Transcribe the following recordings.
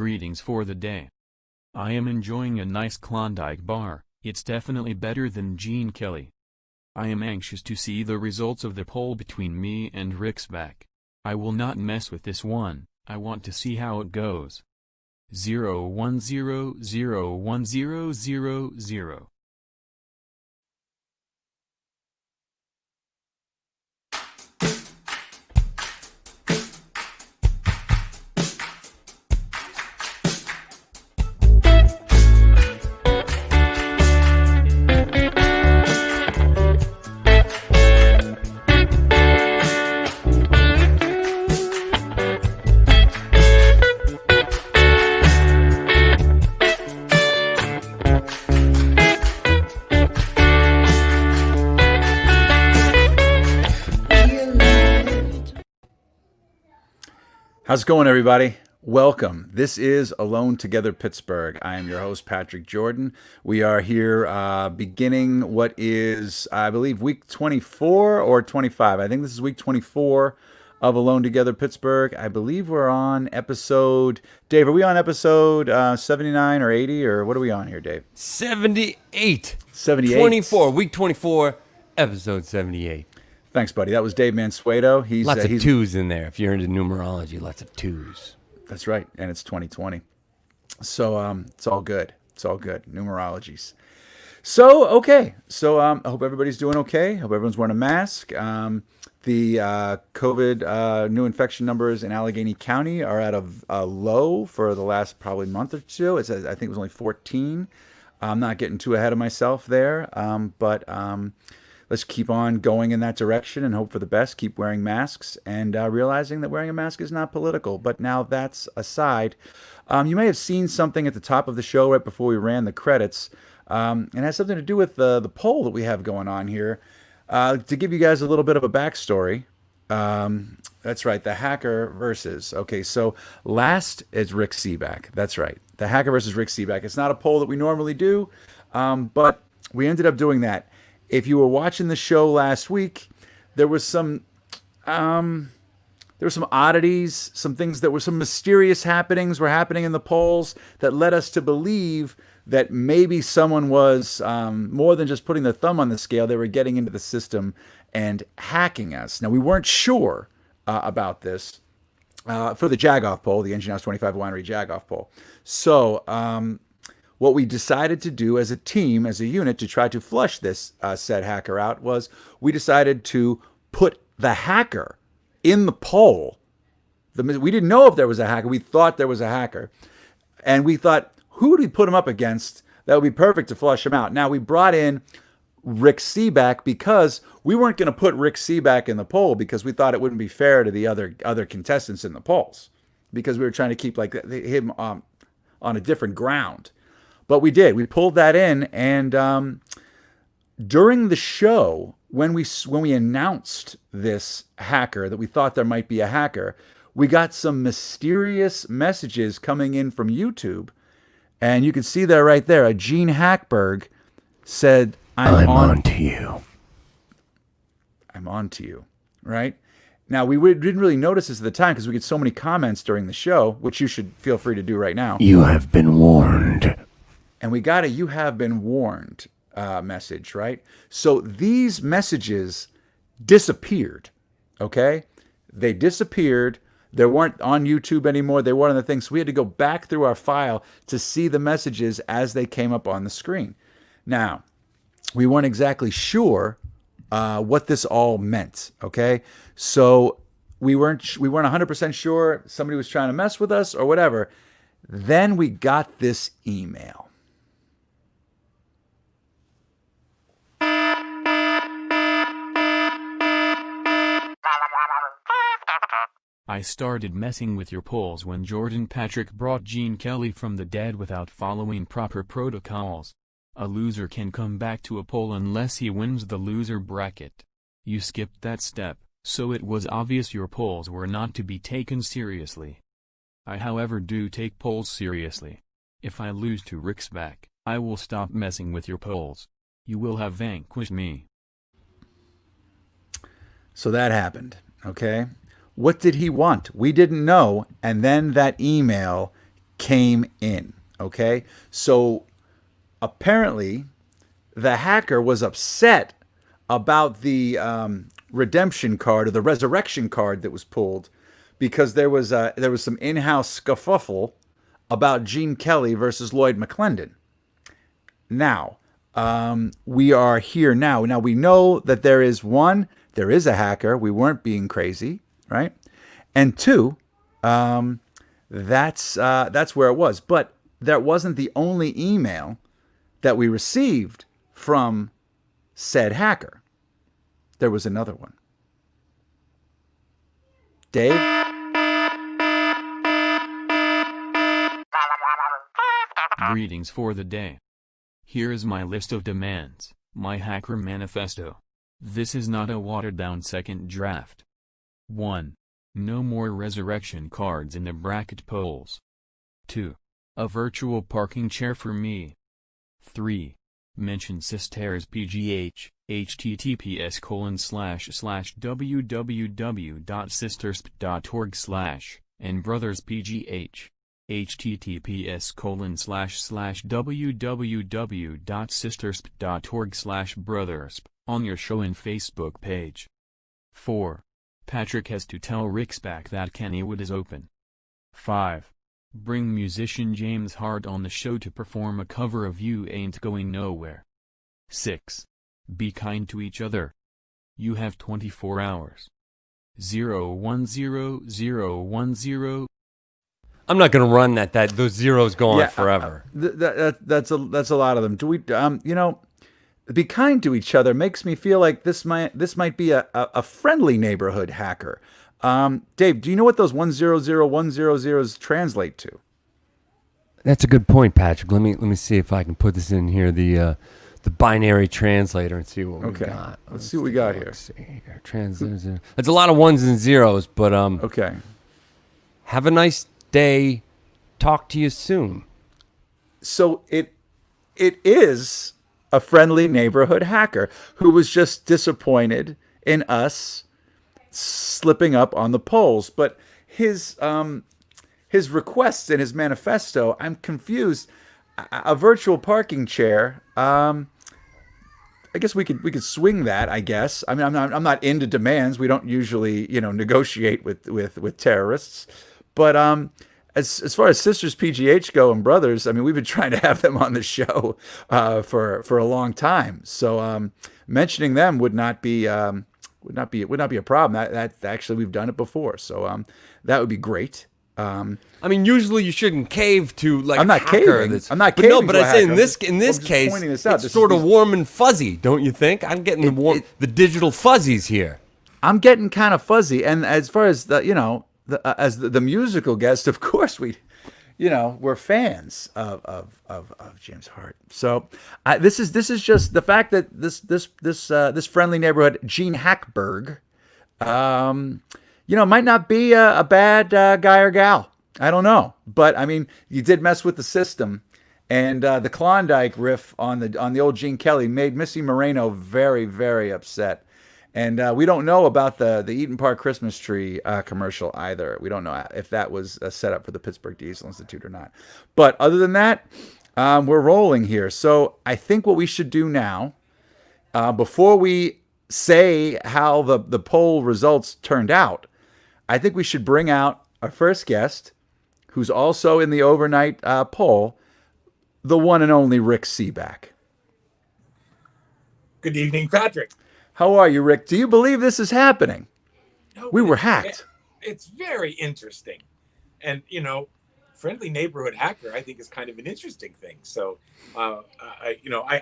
greetings for the day. I am enjoying a nice Klondike bar. It's definitely better than Gene Kelly. I am anxious to see the results of the poll between me and Rick Sebak. I will not mess with this one. I want to see how it goes. 010010000. How's it going, everybody? Welcome. This is Alone Together Pittsburgh. I am your host, Patrick Jordan. We are here beginning what is, I believe, week 24 or 25. I think this is week 24 of Alone Together Pittsburgh. I believe we're on episode, Dave, are we on episode 79 or 80, or what are we on here, Dave? 78. 78. Week 24, episode 78. Thanks, buddy. That was Dave Mansueto. He's Lots of twos in there. If you're into numerology, lots of twos. That's right, and it's 2020. So it's all good. It's all good. Numerologies. So, okay. So I hope everybody's doing okay. Hope everyone's wearing a mask. The COVID new infection numbers in Allegheny County are at a low for the last probably month or two. I think it was only 14. I'm not getting too ahead of myself there, but let's keep on going in that direction and hope for the best. Keep wearing masks and realizing that wearing a mask is not political. But now that's aside, you may have seen something at the top of the show right before we ran the credits. It has something to do with the poll that we have going on here. To give you guys a little bit of a backstory, that's right, the hacker versus. Okay, so last is Rick Sebak. That's right, the hacker versus Rick Sebak. It's not a poll that we normally do, but we ended up doing that. If you were watching the show last week, there was some oddities, some things that were some mysterious happenings were happening in the polls that led us to believe that maybe someone was more than just putting their thumb on the scale. They were getting into the system and hacking us. Now, we weren't sure about this for the JAGOFF poll, the Engine House 25 Winery JAGOFF poll. So what we decided to do as a team, as a unit, to try to flush this said hacker out was we decided to put the hacker in the poll. We didn't know if there was a hacker. We thought there was a hacker. And we thought, who would we put him up against that would be perfect to flush him out? Now, we brought in Rick Sebak because we weren't going to put Rick Sebak in the poll because we thought it wouldn't be fair to the other contestants in the polls because we were trying to keep like him on a different ground. But we did. We pulled that in, and during the show, when we announced this hacker, that we thought there might be a hacker, we got some mysterious messages coming in from YouTube, and you can see there right there. A Gene Hackberg said, "I'm on to you. I'm on to you." Right? Now, we didn't really notice this at the time because we get so many comments during the show, which you should feel free to do right now. You have been warned. And we got a "you have been warned" message, right? So these messages disappeared, okay? They disappeared. They weren't on YouTube anymore. They weren't on the thing. So we had to go back through our file to see the messages as they came up on the screen. Now, we weren't exactly sure what this all meant, okay? So we weren't 100% sure somebody was trying to mess with us or whatever. Then we got this email. I started messing with your polls when Jordan Patrick brought Gene Kelly from the dead without following proper protocols. A loser can come back to a poll unless he wins the loser bracket. You skipped that step, so it was obvious your polls were not to be taken seriously. I however do take polls seriously. If I lose to Rick Sebak, I will stop messing with your polls. You will have vanquished me. So that happened, okay? What did he want? We didn't know, and then that email came in. Okay, so apparently the hacker was upset about the redemption card or the resurrection card that was pulled because there was some in-house scuffle about Gene Kelly versus Lloyd McClendon. Now, we are here now. Now we know that there is a hacker. We weren't being crazy, right? And two, that's where it was. But that wasn't the only email that we received from said hacker. There was another one. Dave? Greetings for the day. Here is my list of demands, my hacker manifesto. This is not a watered-down second draft. 1. No more resurrection cards in the bracket polls. 2. A virtual parking chair for me. 3. Mention Sisters PGH, https://www.sistersp.org/ and Brothers PGH, https://www.sistersp.org/brothersp on your show and Facebook page. 4. Patrick has to tell Rick Sebak that Kennywood is open. 5. Bring musician James Hart on the show to perform a cover of You Ain't Going Nowhere. 6. Be kind to each other. You have 24 hours. 010010. I'm not going to run that. Those zeros go on forever. That's a lot of them. Do we? Be kind to each other makes me feel like this might be a friendly neighborhood hacker. Dave, do you know what those 100100s translate to? That's a good point, Patrick. Let me see if I can put this in here, the binary translator, and see what we got. Let's see what we got here. Let's see here. Translator. It's a lot of ones and zeros, but okay. Have a nice day. Talk to you soon. So it is a friendly neighborhood hacker who was just disappointed in us slipping up on the polls. But his requests in his manifesto, I'm confused. A virtual parking chair. I guess we could swing that. I guess. I mean, I'm not into demands. We don't usually negotiate with terrorists. But as far as Sisters PGH go and Brothers, I mean, we've been trying to have them on the show for a long time. So mentioning them would not be a problem. That actually we've done it before. So that would be great. I mean, usually you shouldn't cave to like. I'm not caving. I'm not caving. No, but I say in this case, it's sort of warm and fuzzy, don't you think? I'm getting the digital fuzzies here. I'm getting kind of fuzzy, and as far as as the musical guest, of course we're fans of James Hart. So this is just the fact that this friendly neighborhood Gene Hackberg, might not be a bad guy or gal. I don't know, but I mean, you did mess with the system, and the Klondike riff on the old Gene Kelly made Missy Moreno very, very upset. And we don't know about the Eaton Park Christmas tree commercial either. We don't know if that was set up for the Pittsburgh Diesel Institute or not. But other than that, we're rolling here. So I think what we should do now, before we say how the poll results turned out, I think we should bring out our first guest, who's also in the overnight poll, the one and only Rick Sebak. Good evening, Patrick. How are you, Rick? Do you believe this is happening? No, we were hacked. It's very interesting. And, friendly neighborhood hacker, I think, is kind of an interesting thing. So, I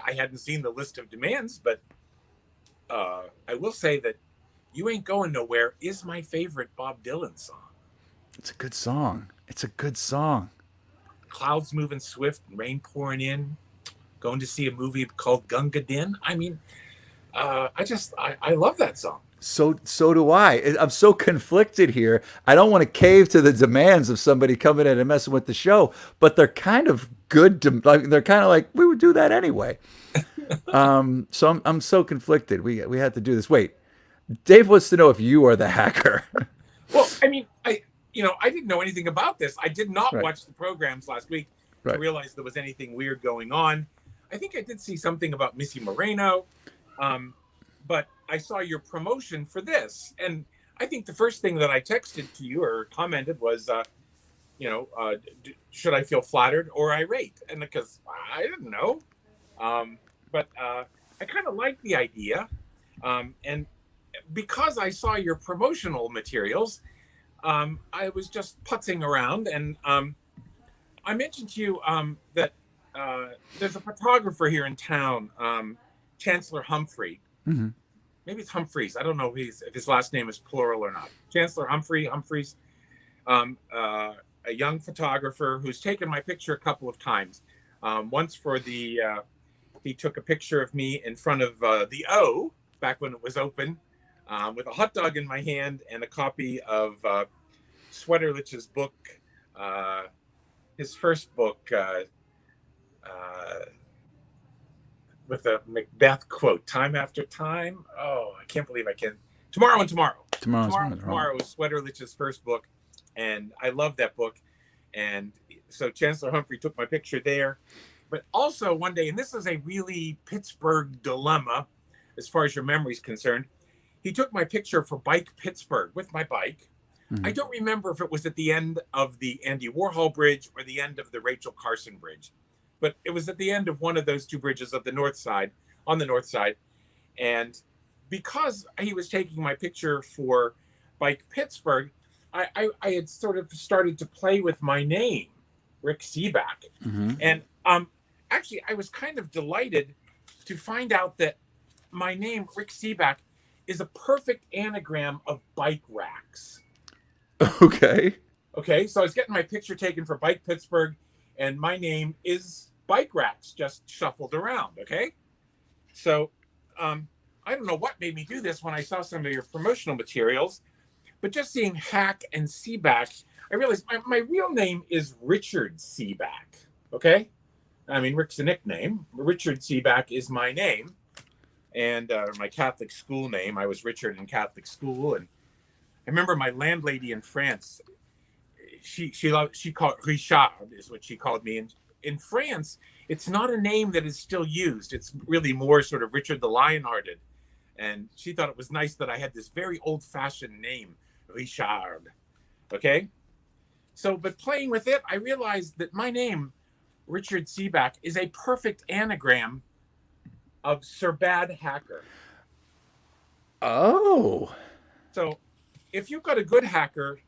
hadn't seen the list of demands, but I will say that You Ain't Going Nowhere is my favorite Bob Dylan song. It's a good song. It's a good song. Clouds moving swift, rain pouring in, going to see a movie called Gunga Din. I mean, I love that song. So do I. I'm so conflicted here. I don't want to cave to the demands of somebody coming in and messing with the show, but they're kind of good. They're kind of like, we would do that anyway. So I'm so conflicted. We had to do this. Wait, Dave wants to know if you are the hacker. Well, I mean, I didn't know anything about this. I did not Right. watch the programs last week Right. to realize there was anything weird going on. I think I did see something about Missy Moreno, but I saw your promotion for this, and I think the first thing that I texted to you or commented was, should I feel flattered or irate? And because I didn't know, but I kind of like the idea, and because I saw your promotional materials, I was just putzing around, and I mentioned to you that there's a photographer here in town, Chancellor Humphrey. Mm-hmm. Maybe it's Humphreys. I don't know if his last name is plural or not. Chancellor Humphreys, a young photographer who's taken my picture a couple of times. Once for he took a picture of me in front of the O, back when it was open, with a hot dog in my hand and a copy of Sweterlich's book, his first book, with a Macbeth quote, "Time after time." Oh, I can't believe I can. Tomorrow and Tomorrow. Tomorrow was Sweterlich's first book, and I love that book. And so Chancellor Humphrey took my picture there. But also one day, and this is a really Pittsburgh dilemma as far as your memory is concerned, he took my picture for Bike Pittsburgh with my bike. Mm-hmm. I don't remember if it was at the end of the Andy Warhol Bridge or the end of the Rachel Carson Bridge, but it was at the end of one of those two bridges of the north side, on the north side. And because he was taking my picture for Bike Pittsburgh, I had sort of started to play with my name, Rick Sebak. Mm-hmm. And actually, I was kind of delighted to find out that my name, Rick Sebak, is a perfect anagram of bike racks. Okay. So I was getting my picture taken for Bike Pittsburgh, and my name is Bike Racks, just shuffled around. Okay. So I don't know what made me do this when I saw some of your promotional materials, but just seeing Hack and Sebak, I realized my real name is Richard Sebak. Okay. I mean, Rick's a nickname. Richard Sebak is my name, and my Catholic school name. I was Richard in Catholic school, and I remember my landlady in France. She called Richard is what she called me. And in France, it's not a name that is still used. It's really more sort of Richard the Lionhearted. And she thought it was nice that I had this very old-fashioned name, Richard. Okay? So, but playing with it, I realized that my name, Richard Sebak, is a perfect anagram of Sir Bad Hacker. Oh. So, if you've got a good hacker,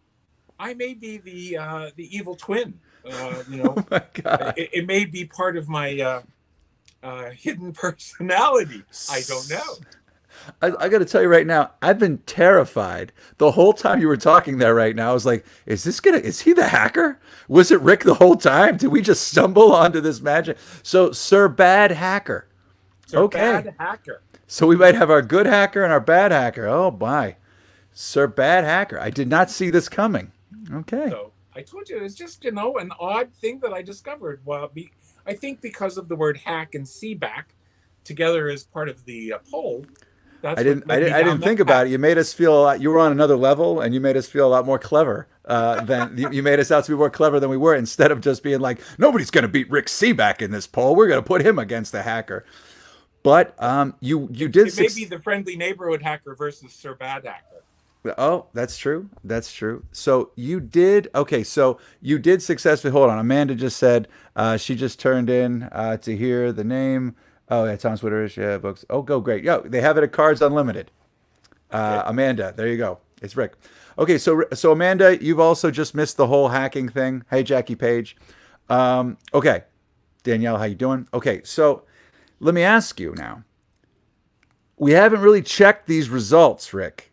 I may be the evil twin. Oh my God. It may be part of my hidden personality. I don't know. I got to tell you right now, I've been terrified the whole time you were talking there. Right now, I was like, is he the hacker? Was it Rick the whole time? Did we just stumble onto this magic? So, Sir Bad Hacker. Sir Bad Hacker. So we might have our good hacker and our bad hacker. Oh my. Sir Bad Hacker. I did not see this coming. Okay. So I told you, it's just, an odd thing that I discovered. Well, I think because of the word hack and Sebak together as part of the poll. I didn't think about it. You made us feel you were on another level, and you made us feel a lot more clever than you made us out to be more clever than we were. Instead of just being like, nobody's going to beat Rick Sebak in this poll. We're going to put him against the hacker. But you did. It may be the friendly neighborhood hacker versus Sir Bad Hacker. Oh, that's true. That's true. So you did. Okay, so you did successfully. Hold on. Amanda just said she just turned in to hear the name. Oh, yeah, Tom's Twitter is books. Oh, go great. Yo, they have it at Cards Unlimited. Okay. Amanda, there you go. It's Rick. Okay, so Amanda, you've also just missed the whole hacking thing. Hey, Jackie Page. Okay, Danielle, how you doing? Okay, so let me ask you now. We haven't really checked these results, Rick.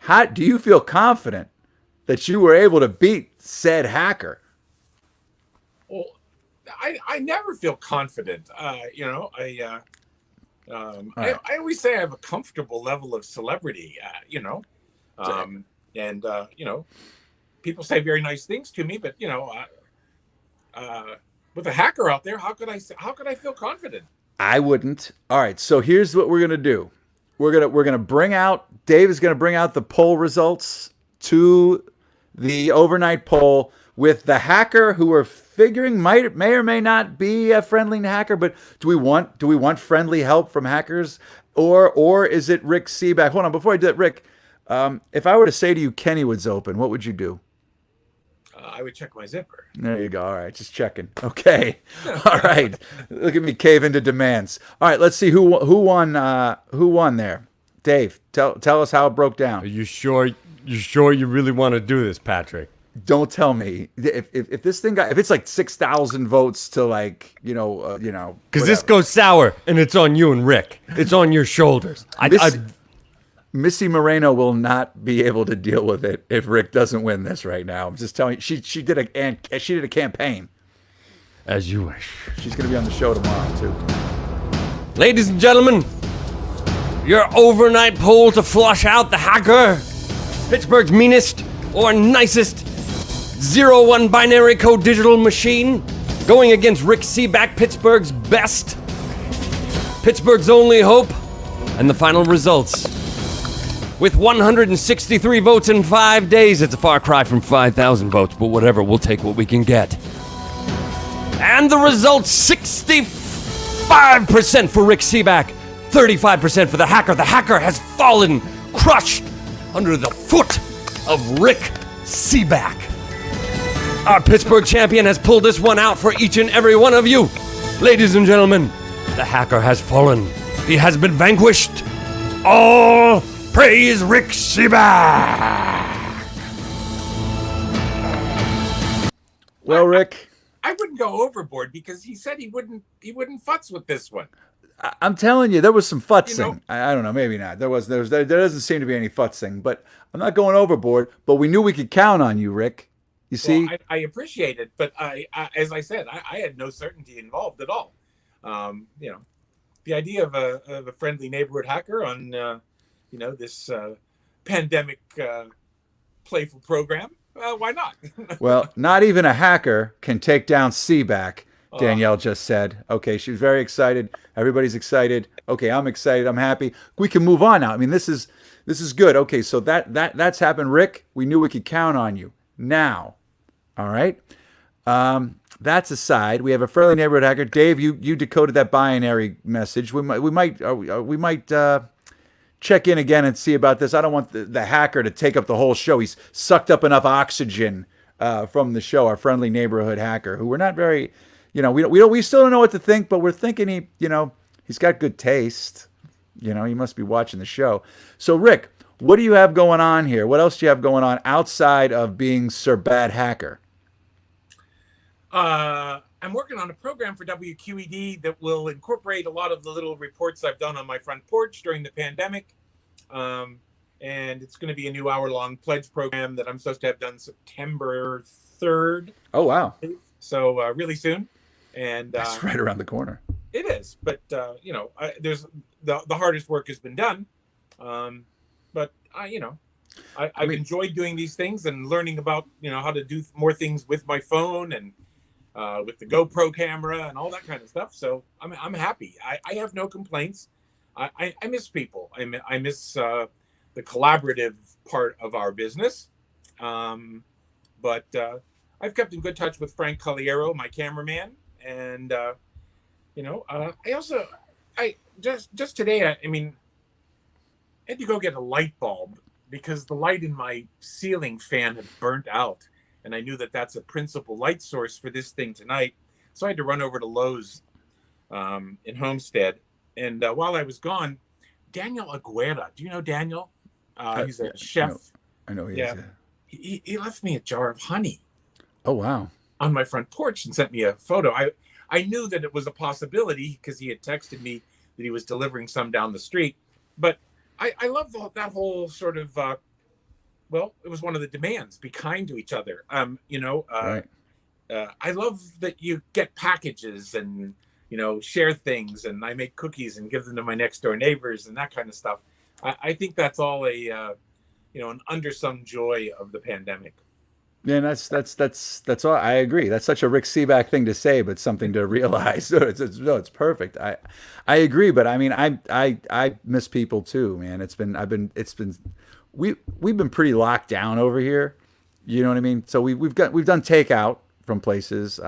How do you feel confident that you were able to beat said hacker? Well, I never feel confident. I always say I have a comfortable level of celebrity. People say very nice things to me, but with a hacker out there, how could I feel confident? I wouldn't. All right, so here's what we're gonna do. We're gonna bring out. Dave is gonna bring out the poll results to the overnight poll with the hacker who we're figuring may or may not be a friendly hacker, but do we want friendly help from hackers, or is it Rick Sebak? Hold on, before I do that, Rick, if I were to say to you Kennywood's open, what would you do? I would check my zipper. There you go. All right, just checking. Okay. All right. Look at me cave into demands. All right, let's see who won there. Dave, tell us how it broke down. Are you sure? You sure you really want to do this, Patrick? Don't tell me if this thing if it's like 6,000 votes to like because this goes sour and it's on you and Rick. It's on your shoulders. Missy Moreno will not be able to deal with it if Rick doesn't win this right now. I'm just telling you, she did a campaign. As you wish. She's going to be on the show tomorrow too. Ladies and gentlemen, your overnight poll to flush out the hacker, Pittsburgh's meanest or nicest 0-1 binary code digital machine, going against Rick Sebak, Pittsburgh's best, Pittsburgh's only hope, and the final results. With 163 votes in 5 days, it's a far cry from 5,000 votes, but whatever, we'll take what we can get. And the results, 65% for Rick Sebak, 35% for the hacker. The hacker has fallen, crushed under the foot of Rick Sebak. Our Pittsburgh champion has pulled this one out for each and every one of you. Ladies and gentlemen, the hacker has fallen. He has been vanquished. All praise Rick Sebak. Well, Rick, I wouldn't go overboard because he said he wouldn't futz with this one. I'm telling you, there was some futzing. I don't know, maybe not. There doesn't seem to be any futzing, but I'm not going overboard. But we knew we could count on you, Rick. You see, well, I appreciate it, but I as I said, I had no certainty involved at all. The idea of a friendly neighborhood hacker on this pandemic playful program. Why not? Well, not even a hacker can take down Sebak. Danielle just said. Okay, she was very excited. Everybody's excited. Okay, I'm excited. I'm happy. We can move on now. I mean, this is good. Okay, so that's happened. Rick, we knew we could count on you. Now, all right. That's aside. We have a friendly neighborhood hacker. Dave, you decoded that binary message. We might check in again and see about this. I don't want the hacker to take up the whole show. He's sucked up enough oxygen from the show. Our friendly neighborhood hacker, who we're not very. We still don't know what to think, but we're thinking he's got good taste. He must be watching the show. So, Rick, what do you have going on here? What else do you have going on outside of being Sir Bad Hacker? I'm working on a program for WQED that will incorporate a lot of the little reports I've done on my front porch during the pandemic. And it's going to be a new hour-long pledge program that I'm supposed to have done September 3rd. Oh, wow. So really soon. And that's right around the corner. It is, but there's the hardest work has been done. But I've enjoyed doing these things and learning about how to do more things with my phone and with the GoPro camera and all that kind of stuff. So I'm happy. I have no complaints. I miss people. I miss the collaborative part of our business. But I've kept in good touch with Frank Colliero, my cameraman. And, I just today, I had to go get a light bulb because the light in my ceiling fan had burnt out. And I knew that that's a principal light source for this thing tonight. So I had to run over to Lowe's in Homestead. And while I was gone, Daniel Aguera, do you know Daniel? He's a chef. I know he is. He left me a jar of honey. Oh, wow. On my front porch and sent me a photo. I knew that it was a possibility because he had texted me that he was delivering some down the street. But I love that whole sort of, it was one of the demands, be kind to each other. Right. I love that you get packages and, share things, and I make cookies and give them to my next door neighbors and that kind of stuff. I think that's all an undersung joy of the pandemic. Yeah, that's all. I agree. That's such a Rick Sebak thing to say, but something to realize. It's perfect. I agree, but I miss people too, man. We've been pretty locked down over here. You know what I mean? So we've done takeout from places.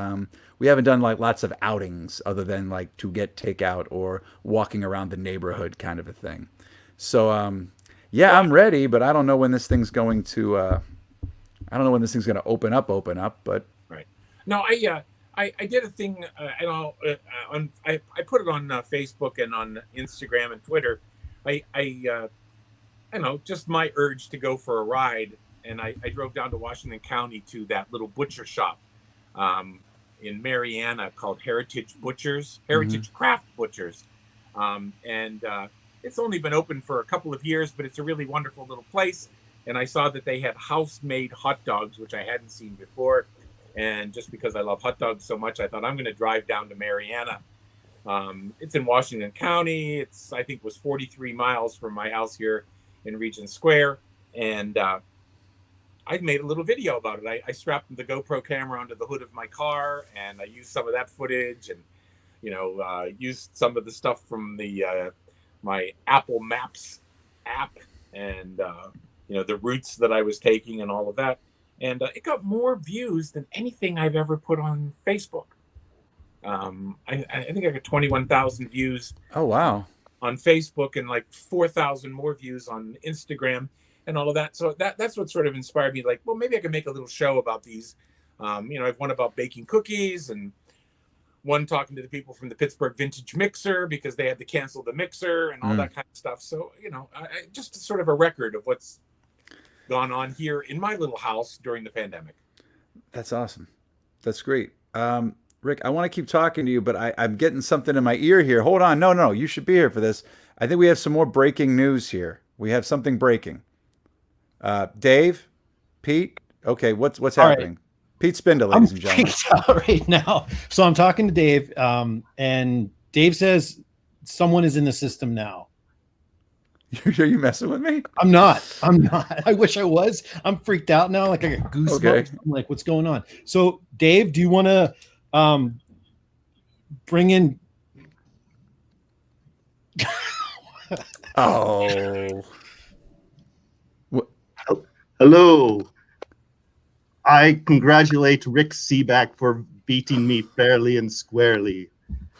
We haven't done like lots of outings other than like to get takeout or walking around the neighborhood kind of a thing. So yeah, I'm ready, but I don't know when this thing's going to. I don't know when this thing's going to open up. But right. No, I did a thing. I put it on Facebook and on Instagram and Twitter. I know, just my urge to go for a ride, and I drove down to Washington County to that little butcher shop in Mariana called Heritage Craft Butchers, and it's only been open for a couple of years, but it's a really wonderful little place. And I saw that they had house-made hot dogs, which I hadn't seen before. And just because I love hot dogs so much, I thought I'm going to drive down to Mariana. It's in Washington County. I think was 43 miles from my house here in Regent Square. And I made a little video about it. I strapped the GoPro camera onto the hood of my car, and I used some of that footage, and used some of the stuff from the my Apple Maps app, and the routes that I was taking and all of that. And it got more views than anything I've ever put on Facebook. I think I got 21,000 views. Oh, wow. On Facebook, and like 4,000 more views on Instagram and all of that. So that's what sort of inspired me. Like, well, maybe I could make a little show about these. I've one about baking cookies, and one talking to the people from the Pittsburgh Vintage Mixer because they had to cancel the mixer and all that kind of stuff. So, just sort of a record of what's gone on here in my little house during the pandemic. That's awesome. That's great. Rick, I want to keep talking to you, but I'm getting something in my ear here. Hold on. No. You should be here for this. I think we have some more breaking news here. We have something breaking. Dave, Pete. Okay, what's happening? Right. Pete Spindle, ladies and gentlemen. I'm freaked out right now. So I'm talking to Dave, and Dave says someone is in the system now. Are you messing with me? I'm not. I wish I was. I'm freaked out now. Like I got goosebumps. Okay. I'm like, what's going on? So, Dave, do you want to bring in? Oh. Hello. I congratulate Rick Sebak for beating me fairly and squarely.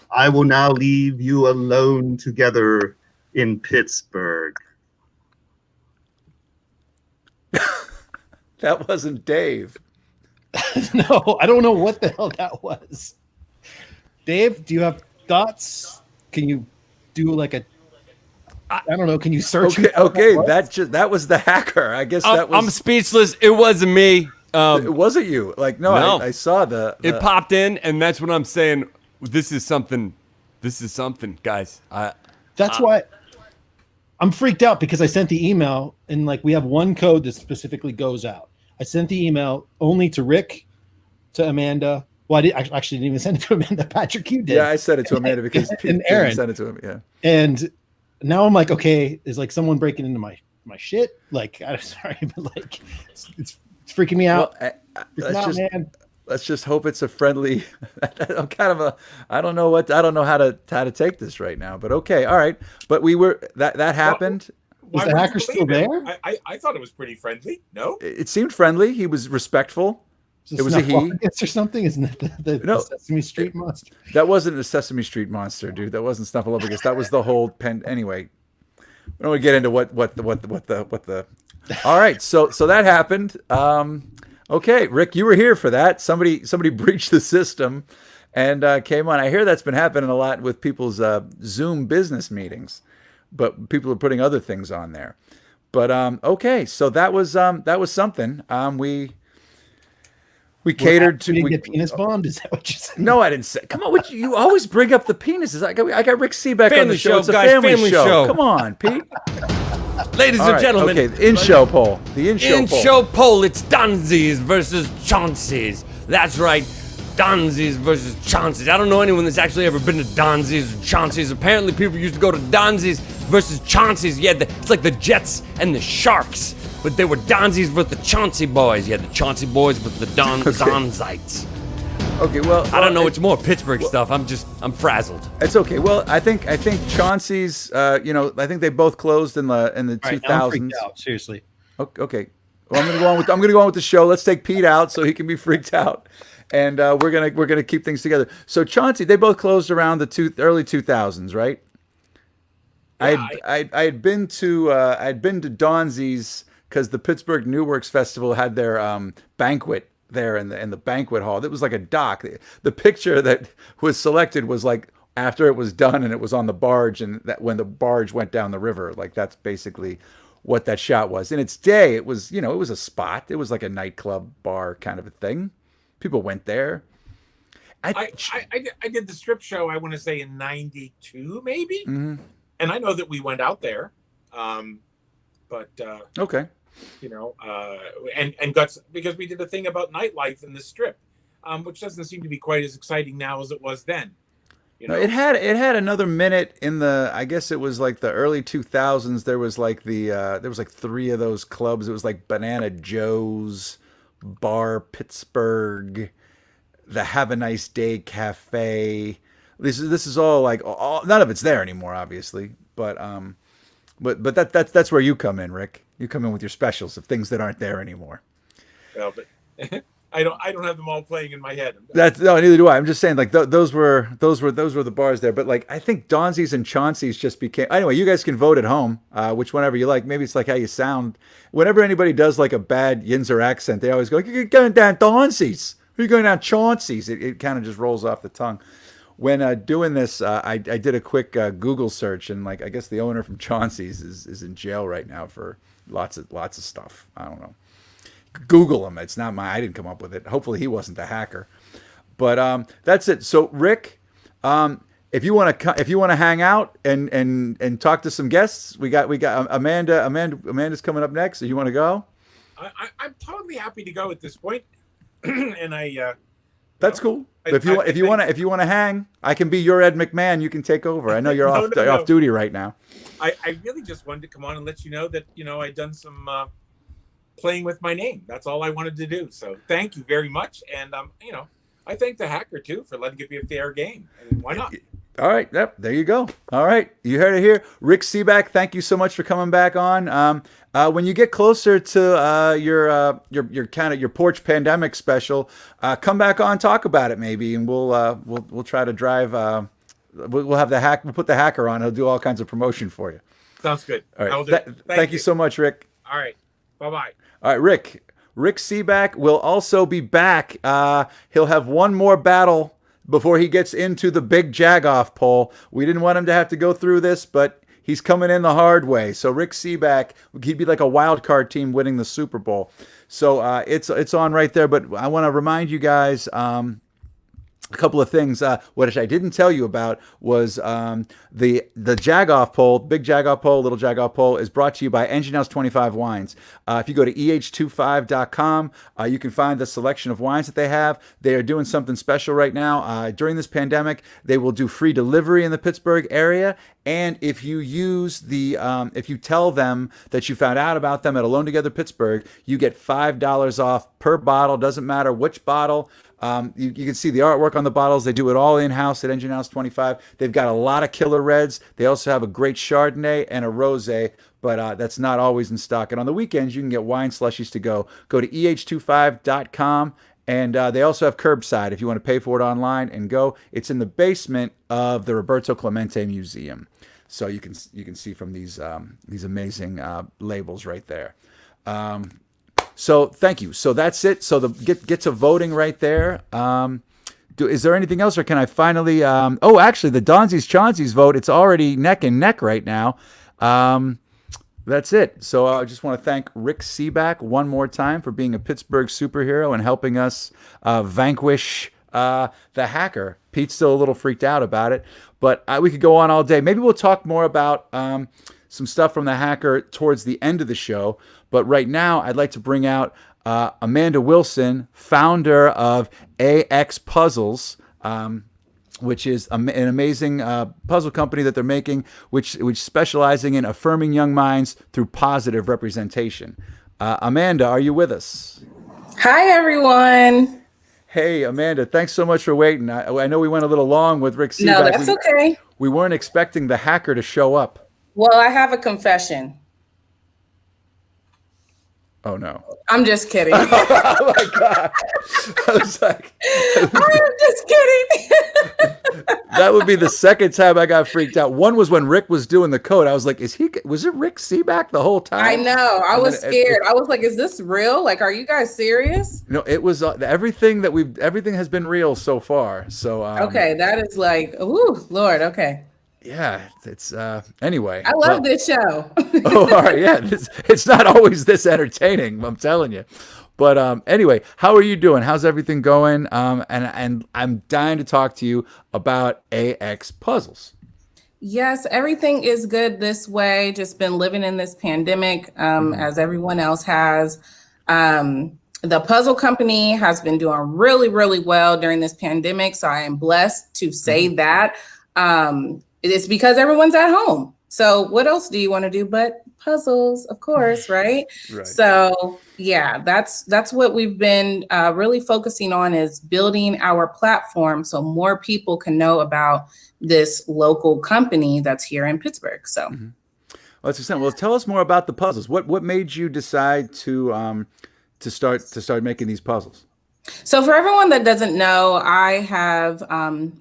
I will now leave you alone together in Pittsburgh. That wasn't Dave. No, I don't know what the hell that was. Dave, do you have thoughts? Can you do like I don't know, can you search? Okay, that was the hacker. I guess that was. I'm speechless. It wasn't me. It wasn't you. Like, no. I saw it popped in, and that's what I'm saying. This is something, guys. That's why I'm freaked out, because I sent the email, and like we have one code that specifically goes out. I sent the email only to Rick, to Amanda. Well, I actually didn't even send it to Amanda. Patrick, you did. Yeah, I sent it to Amanda because and Erin sent it to him. Yeah. And now I'm like, okay, is like someone breaking into my shit? Like, I'm sorry, but like it's freaking me out. Well, let's just hope it's a friendly. I'm kind of I don't know how to take this right now, but okay, all right. But we were that happened. Was the hacker still there? I thought it was pretty friendly. No, it seemed friendly. He was respectful. It was a he or something, isn't it? The Sesame Street monster. That wasn't a Sesame Street monster, dude. That wasn't Snuffleupagus. That was the whole pen. Anyway, we don't want to get into what the. All right, so that happened. Okay, Rick, you were here for that. Somebody breached the system and came on. I hear that's been happening a lot with people's Zoom business meetings, but people are putting other things on there. But okay, so that was something. We catered to. Get penis bombed? Is that what you said? No, I didn't say. Come on, you always bring up the penises. I got Rick Sebak on the show. It's a guys, family show. Come on, Pete. Ladies and gentlemen. Okay, the in-show poll. In-show poll. It's Donzies versus Chauncey's. That's right. Donzies versus Chauncey's. I don't know anyone that's actually ever been to Donzies or Chauncey's. Apparently, people used to go to Donzies versus Chauncey's. Yeah, it's like the Jets and the Sharks. But they were Donzies with the Chauncey boys. Yeah, the Chauncey boys with the Donzites. Okay, well, I don't know. It's more Pittsburgh stuff. I'm frazzled. It's okay. Well, I think Chauncey's. I think they both closed in the 2000s. Now I'm freaked out, seriously. Okay. Well, I'm gonna go on with the show. Let's take Pete out so he can be freaked out, and we're gonna keep things together. So Chauncey, they both closed around the early 2000s, right? Yeah, I had been to Donzi's because the Pittsburgh New Works Festival had their banquet there in the banquet hall. It was like a dock. The picture that was selected was like after it was done and it was on the barge, and that when the barge went down the river, like that's basically what that shot was. In its day, it was, it was a spot. It was like a nightclub bar kind of a thing. People went there. I did the strip show, I want to say in 92 maybe. Mm-hmm. And I know that we went out there. But okay. And got, because we did a thing about nightlife in the strip, which doesn't seem to be quite as exciting now as it was then. No, it had another minute in the, I guess it was like the early 2000s. There was like there was like 3 of those clubs. It was like Banana Joe's, Bar Pittsburgh, the Have a Nice Day Cafe. This is all like none of it's there anymore, obviously. But that's where you come in, Rick. You come in with your specials of things that aren't there anymore. Well, but I don't have them all playing in my head. No, neither do I. I'm just saying, like those were the bars there. But like I think Donzi's and Chauncey's just became. Anyway, you guys can vote at home, which whenever you like. Maybe it's like how you sound. Whenever anybody does like a bad Yinzer accent, they always go, "You're going down Donzi's. You're going down Chauncey's." It kind of just rolls off the tongue. When doing this, I did a quick Google search, and like I guess the owner from Chauncey's is in jail right now for lots of stuff. I don't know. Google him. It's not I didn't come up with it. Hopefully he wasn't the hacker. But that's it. So Rick, if you want to hang out and talk to some guests, we got Amanda. Amanda's coming up next. So you want to go? I'm totally happy to go at this point. And that's cool. If you want to hang, I can be your Ed McMahon. You can take over. I know you're off duty right now. I really just wanted to come on and let you know that I'd done some playing with my name. That's all I wanted to do. So thank you very much. And I thank the hacker too for letting it be a fair game. I mean, why not? All right. Yep. There you go. All right. You heard it here. Rick Sebak, thank you so much for coming back on. When you get closer to your kind of your porch pandemic special, come back on, talk about it maybe, and we'll try to drive. We'll have the hack. We'll put the hacker on. He'll do all kinds of promotion for you. Sounds good. All right. Thank you so much, Rick. All right. Bye-bye. All right, Rick Sebak will also be back. He'll have one more battle before he gets into the big JAGOFF poll. We didn't want him to have to go through this, but he's coming in the hard way. So Rick Sebak, he'd be like a wild card team winning the Super Bowl. So it's on right there. But I want to remind you guys a couple of things. What I didn't tell you about was the JAGOFF poll, big JAGOFF poll, little JAGOFF poll, is brought to you by Engine House 25 Wines. If you go to eh25.com, you can find the selection of wines that they have. They are doing something special right now. During this pandemic, they will do free delivery in the Pittsburgh area. And if you use if you tell them that you found out about them at Alone Together Pittsburgh, you get $5 off per bottle. Doesn't matter which bottle. You can see the artwork on the bottles. They do it all in-house at Engine House 25. They've got a lot of killer reds. They also have a great Chardonnay and a Rosé, but that's not always in stock. And on the weekends, you can get wine slushies to go. Go to eh25.com, and they also have curbside if you want to pay for it online and go. It's in the basement of the Roberto Clemente Museum. So you can see from these amazing labels right there. So thank you. So that's it. So get to voting right there. Is there anything else, or can I finally? Actually, the Donzi's Chauncey's vote. It's already neck and neck right now. That's it. So I just want to thank Rick Sebak one more time for being a Pittsburgh superhero and helping us vanquish the hacker. Pete's still a little freaked out about it, but we could go on all day. Maybe we'll talk more about some stuff from the hacker towards the end of the show. But right now, I'd like to bring out Amanda Wilson, founder of A+X Puzzles, which is an amazing puzzle company that they're making, which specializing in affirming young minds through positive representation. Amanda, are you with us? Hi, everyone. Hey, Amanda, thanks so much for waiting. I know we went a little long with Rick Sebak. No, that's okay. We weren't expecting the hacker to show up. Well, I have a confession. Oh no. I'm just kidding. Oh my God. I was like, I'm just kidding. that would be the second time I got freaked out. One was when Rick was doing the code. I was like, was it Rick Sebak the whole time? I know. I And was then scared. I was like, is this real? Like, are you guys serious? No, it was everything has been real so far. So Okay, that is like, ooh, Lord, okay. yeah, it's anyway. I love this show. Oh, all right, yeah. It's not always this entertaining, I'm telling you. But anyway, how are you doing? How's everything going? And I'm dying to talk to you about A+X Puzzles. Yes, everything is good this way. Just been living in this pandemic, as everyone else has. The puzzle company has been doing really, really well during this pandemic. So I am blessed to say that. It's because everyone's at home. So what else do you want to do but puzzles, of course, right? Right. So yeah, that's what we've been really focusing on, is building our platform so more people can know about this local company that's here in Pittsburgh. So Well, that's exciting. Well, tell us more about the puzzles. What made you decide to start making these puzzles? So for everyone that doesn't know, I have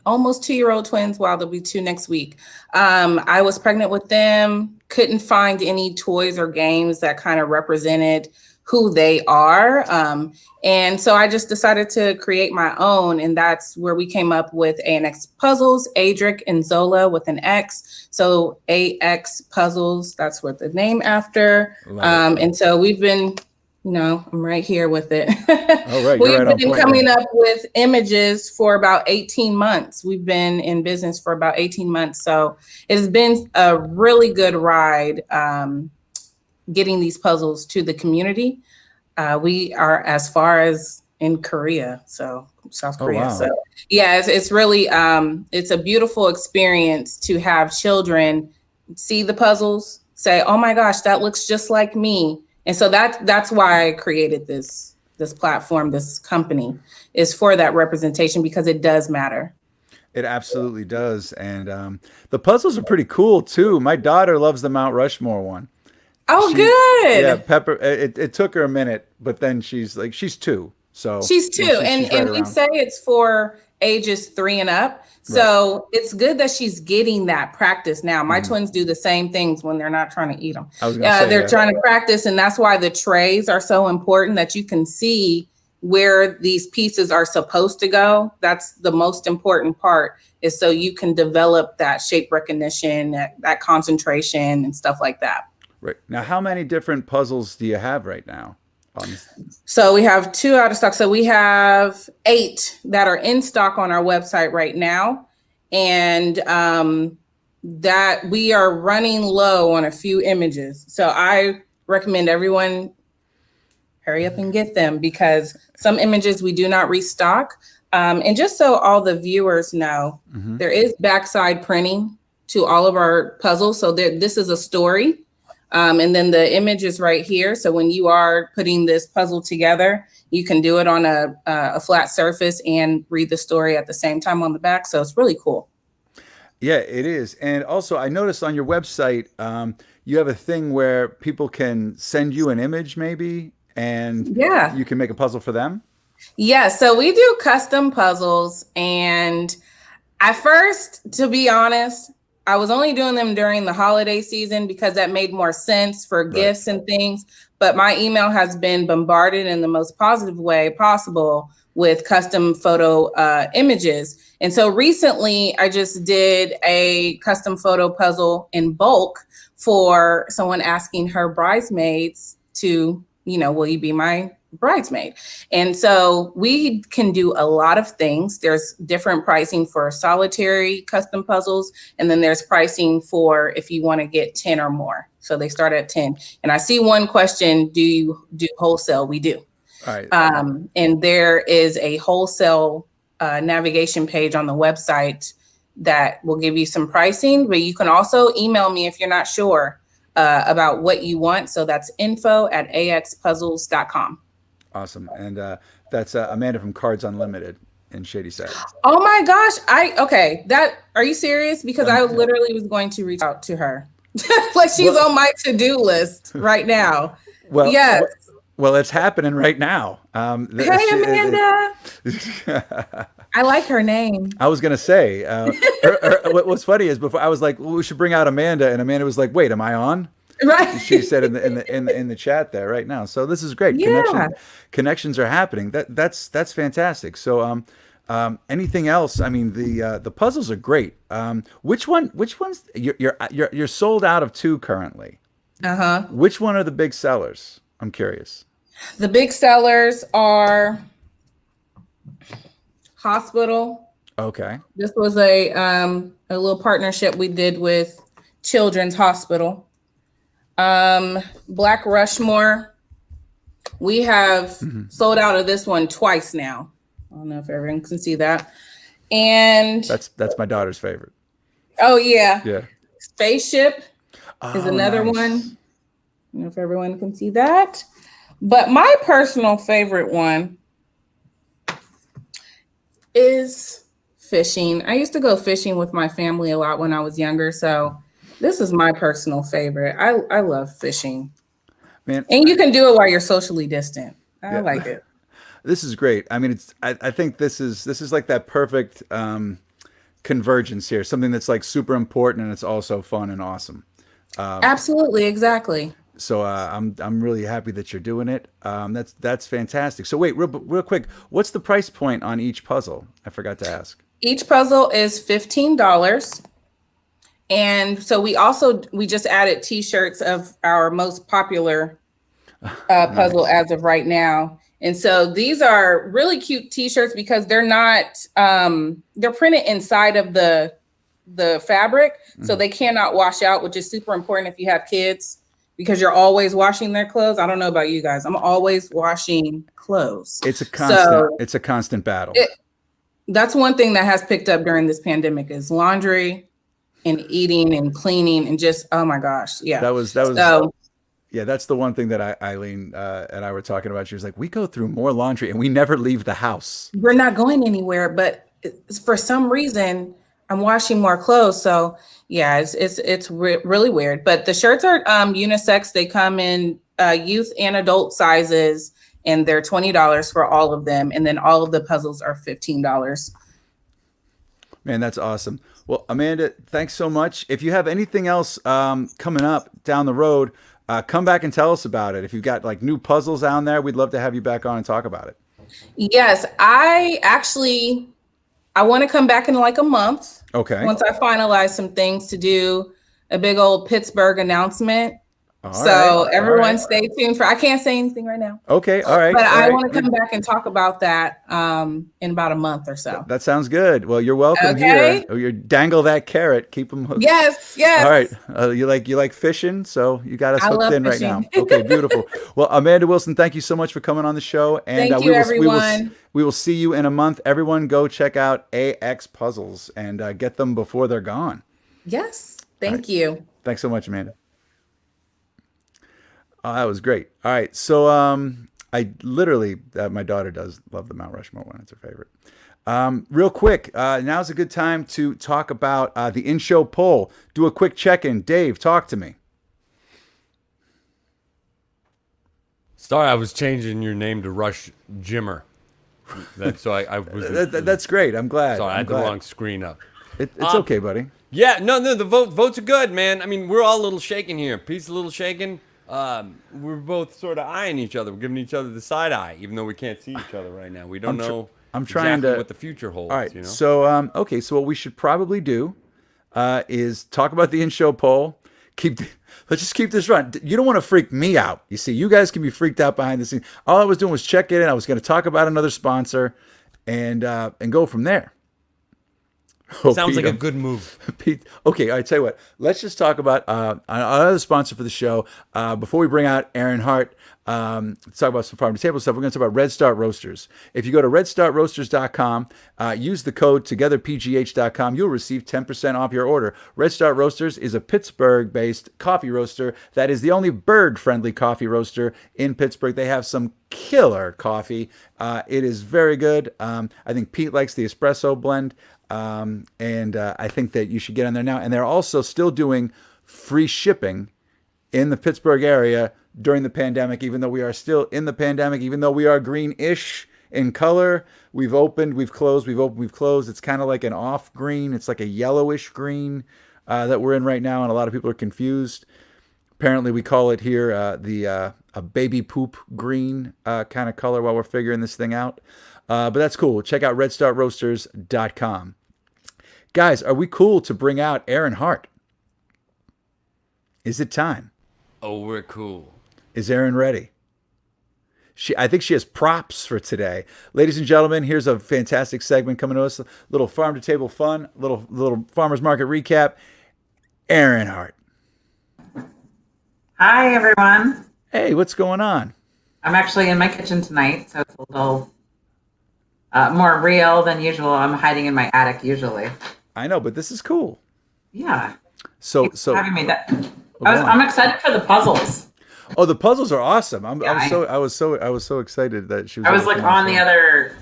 almost 2-year-old twins. Well, there'll be 2 next week. I was pregnant with them, couldn't find any toys or games that kind of represented who they are. And so I just decided to create my own. And that's where we came up with A+X Puzzles, Adric and Zola with an X. So A+X Puzzles, that's what the name after. And so we've been, I'm right here with it. Oh, right. We've right been coming up with images for about 18 months. We've been in business for about 18 months. So it's been a really good ride getting these puzzles to the community. We are as far as in Korea, so South Korea. Wow. So yeah, it's really, it's a beautiful experience to have children see the puzzles, say, oh my gosh, that looks just like me. And so that's why I created this platform, this company, is for that representation, because it does matter. It absolutely does. And the puzzles are pretty cool too. My daughter loves the Mount Rushmore one. Oh, good. Yeah, Pepper. It took her a minute, but then she's 2. So she's 2, and we say it's for ages 3 and up. So it's good that she's getting that practice now. My twins do the same things when they're not trying to eat them. They're trying to practice, and that's why the trays are so important, that you can see where these pieces are supposed to go. That's the most important part, is so you can develop that shape recognition, that concentration and stuff like that. Right. Now, how many different puzzles do you have right now? So we have 2 out of stock. So we have 8 that are in stock on our website right now. And that we are running low on a few images. So I recommend everyone hurry up and get them, because some images we do not restock. And just so all the viewers know, there is backside printing to all of our puzzles. So this is a story. And then the image is right here. So when you are putting this puzzle together, you can do it on a flat surface and read the story at the same time on the back. So it's really cool. Yeah, it is. And also, I noticed on your website, you have a thing where people can send you an image maybe, and you can make a puzzle for them. Yeah, so we do custom puzzles. And at first, to be honest, I was only doing them during the holiday season because that made more sense for gifts and things. But my email has been bombarded in the most positive way possible with custom photo images. And so recently I just did a custom photo puzzle in bulk for someone asking her bridesmaids to, will you be my bridesmaid? And so we can do a lot of things. There's different pricing for solitary custom puzzles, and then there's pricing for if you want to get 10 or more. So they start at 10. And I see one question, do you do wholesale? We do. All right. And there is a wholesale navigation page on the website that will give you some pricing, but you can also email me if you're not sure about what you want. So that's info@axpuzzles.com. Awesome. And that's Amanda from Cards Unlimited in Shady Side. Oh my gosh. Are you serious? Because I literally was going to reach out to her. Like she's on my to-do list right now. Well, yes. Well, it's happening right now. Hey, Amanda. I like her name. I was gonna say, what's funny is before I was like, well, we should bring out Amanda, and Amanda was like, wait, am I on? Right. She said in the chat there right now. So this is great. Yeah. Connections are happening. That's fantastic. So anything else? I mean, the puzzles are great. Which ones you're sold out of 2 currently? Uh-huh. Which one are the big sellers? I'm curious. The big sellers are Hospital. Okay. This was a little partnership we did with Children's Hospital. Black Rushmore. We have sold out of this one twice now. I don't know if everyone can see that. And That's my daughter's favorite. oh yeah, Yeah. Spaceship is another nice. one. I don't know if everyone can see that. But my personal favorite one is fishing. I used to go fishing with my family a lot when I was younger, so this is my personal favorite. I love fishing. Man, And you can do it while you're socially distant. I Yeah. like it. this is great. I mean, I think this is like that perfect convergence here. Something that's like super important and it's also fun and awesome. Absolutely, exactly. So I'm really happy that you're doing it. That's fantastic. So wait, real quick, what's the price point on each puzzle? I forgot to ask. Each puzzle is $15. And so we just added t-shirts of our most popular puzzle as of right now. And so these are really cute t-shirts because they're not they're printed inside of the fabric, so they cannot wash out, which is super important if you have kids because you're always washing their clothes. I don't know about you guys. I'm always washing clothes. It's a constant battle. That's one thing that has picked up during this pandemic is laundry and eating and cleaning and just, oh my gosh. Yeah. That was So, yeah, that's the one thing that Eileen and I were talking about. She was like, we go through more laundry and we never leave the house. we're not going anywhere, but for some reason I'm washing more clothes. So yeah, it's really weird, but the shirts are unisex. They come in youth and adult sizes and they're $20 for all of them. And then all of the puzzles are $15. Man, that's awesome. Well, Amanda, thanks so much. If you have anything else coming up down the road, come back and tell us about it. If you've got like new puzzles down there, we'd love to have you back on and talk about it. Yes, I want to come back in like a month. Okay. Once I finalize some things to do a big old Pittsburgh announcement. Everyone stay tuned I can't say anything right now. Okay. All right. But all I right. want to come back and talk about that in about a month or so. That sounds good. Well, you're welcome Okay. here. You dangle that carrot, keep them hooked. Yes. All right. You like fishing, so you got us I hooked love in right fishing. now. Okay, beautiful. Well, Amanda Wilson, thank you so much for coming on the show. And Thank you, everyone. we will see you in a month. Everyone go check out A+X Puzzles and get them before they're gone. Yes. Thank you. Thanks so much, Amanda. Oh, that was great. All right. So I literally, my daughter does love the Mount Rushmore one. It's her favorite. Real quick, now's a good time to talk about the in-show poll. Do a quick check-in. Dave, talk to me. Sorry, I was changing your name to Rush Jimmer. I was. That's great. I'm glad. Sorry, I I'm had the glad. wrong screen up. It's okay, buddy. Yeah, no, the votes are good, man. I mean, we're all a little shaken here. Pete's a little shaken. We're both sort of eyeing each other. We're giving each other the side eye, even though we can't see each other right now. We don't know. I'm trying exactly to what the future holds. All right. You know? So okay. So what we should probably do is talk about the in-show poll. Let's just keep this running. You don't want to freak me out. You see, you guys can be freaked out behind the scenes. All I was doing was check in. I was going to talk about another sponsor, and go from there. Oh, Sounds Pete, like a good move. Pete, okay, I tell you what. Let's just talk about another sponsor for the show before we bring out Erin Hart. Let's talk about some farm to table stuff. We're going to talk about Red Start Roasters. If you go to redstartroasters.com, use the code togetherpgh.com, you'll receive 10% off your order. Red Start Roasters is a Pittsburgh-based coffee roaster that is the only bird-friendly coffee roaster in Pittsburgh. They have some killer coffee. It is very good. I think Pete likes the espresso blend. And I think that you should get on there now. And they're also still doing free shipping in the Pittsburgh area during the pandemic, even though we are still in the pandemic, even though we are greenish in color. We've opened, we've closed, we've opened, we've closed. It's kind of like an off green. It's like a yellowish green that we're in right now, and a lot of people are confused. Apparently, we call it here a baby poop green kind of color while we're figuring this thing out. But that's cool. Check out redstarroasters.com. Guys, are we cool to bring out Erin Hart? Is it time? Oh, we're cool. Is Erin ready? I think she has props for today. Ladies and gentlemen, here's a fantastic segment coming to us. A little farm to table fun, little farmer's market recap. Erin Hart. Hi, everyone. Hey, what's going on? I'm actually in my kitchen tonight, so it's a little more real than usual. I'm hiding in my attic usually. I know, but this is cool. Yeah. So Thanks for having me. I'm excited for the puzzles. Oh, the puzzles are awesome. I was so excited that she was. I was like on another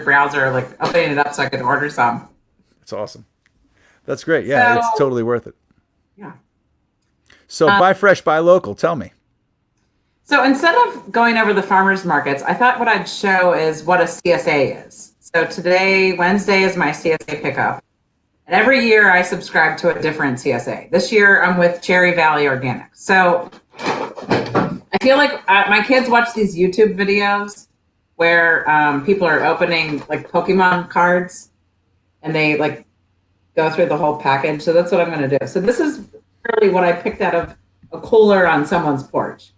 browser, like opening it up so I could order some. It's awesome. That's great. Yeah, So, it's totally worth it. Yeah. So buy fresh, buy local. Tell me. So instead of going over the farmers markets, I thought what I'd show is what a CSA is. So today, Wednesday, is my CSA pickup. And every year I subscribe to a different CSA. This year I'm with Cherry Valley Organics. So I feel like my kids watch these YouTube videos where people are opening like Pokemon cards and they like go through the whole package. So that's what I'm going to do. So this is really what I picked out of a cooler on someone's porch.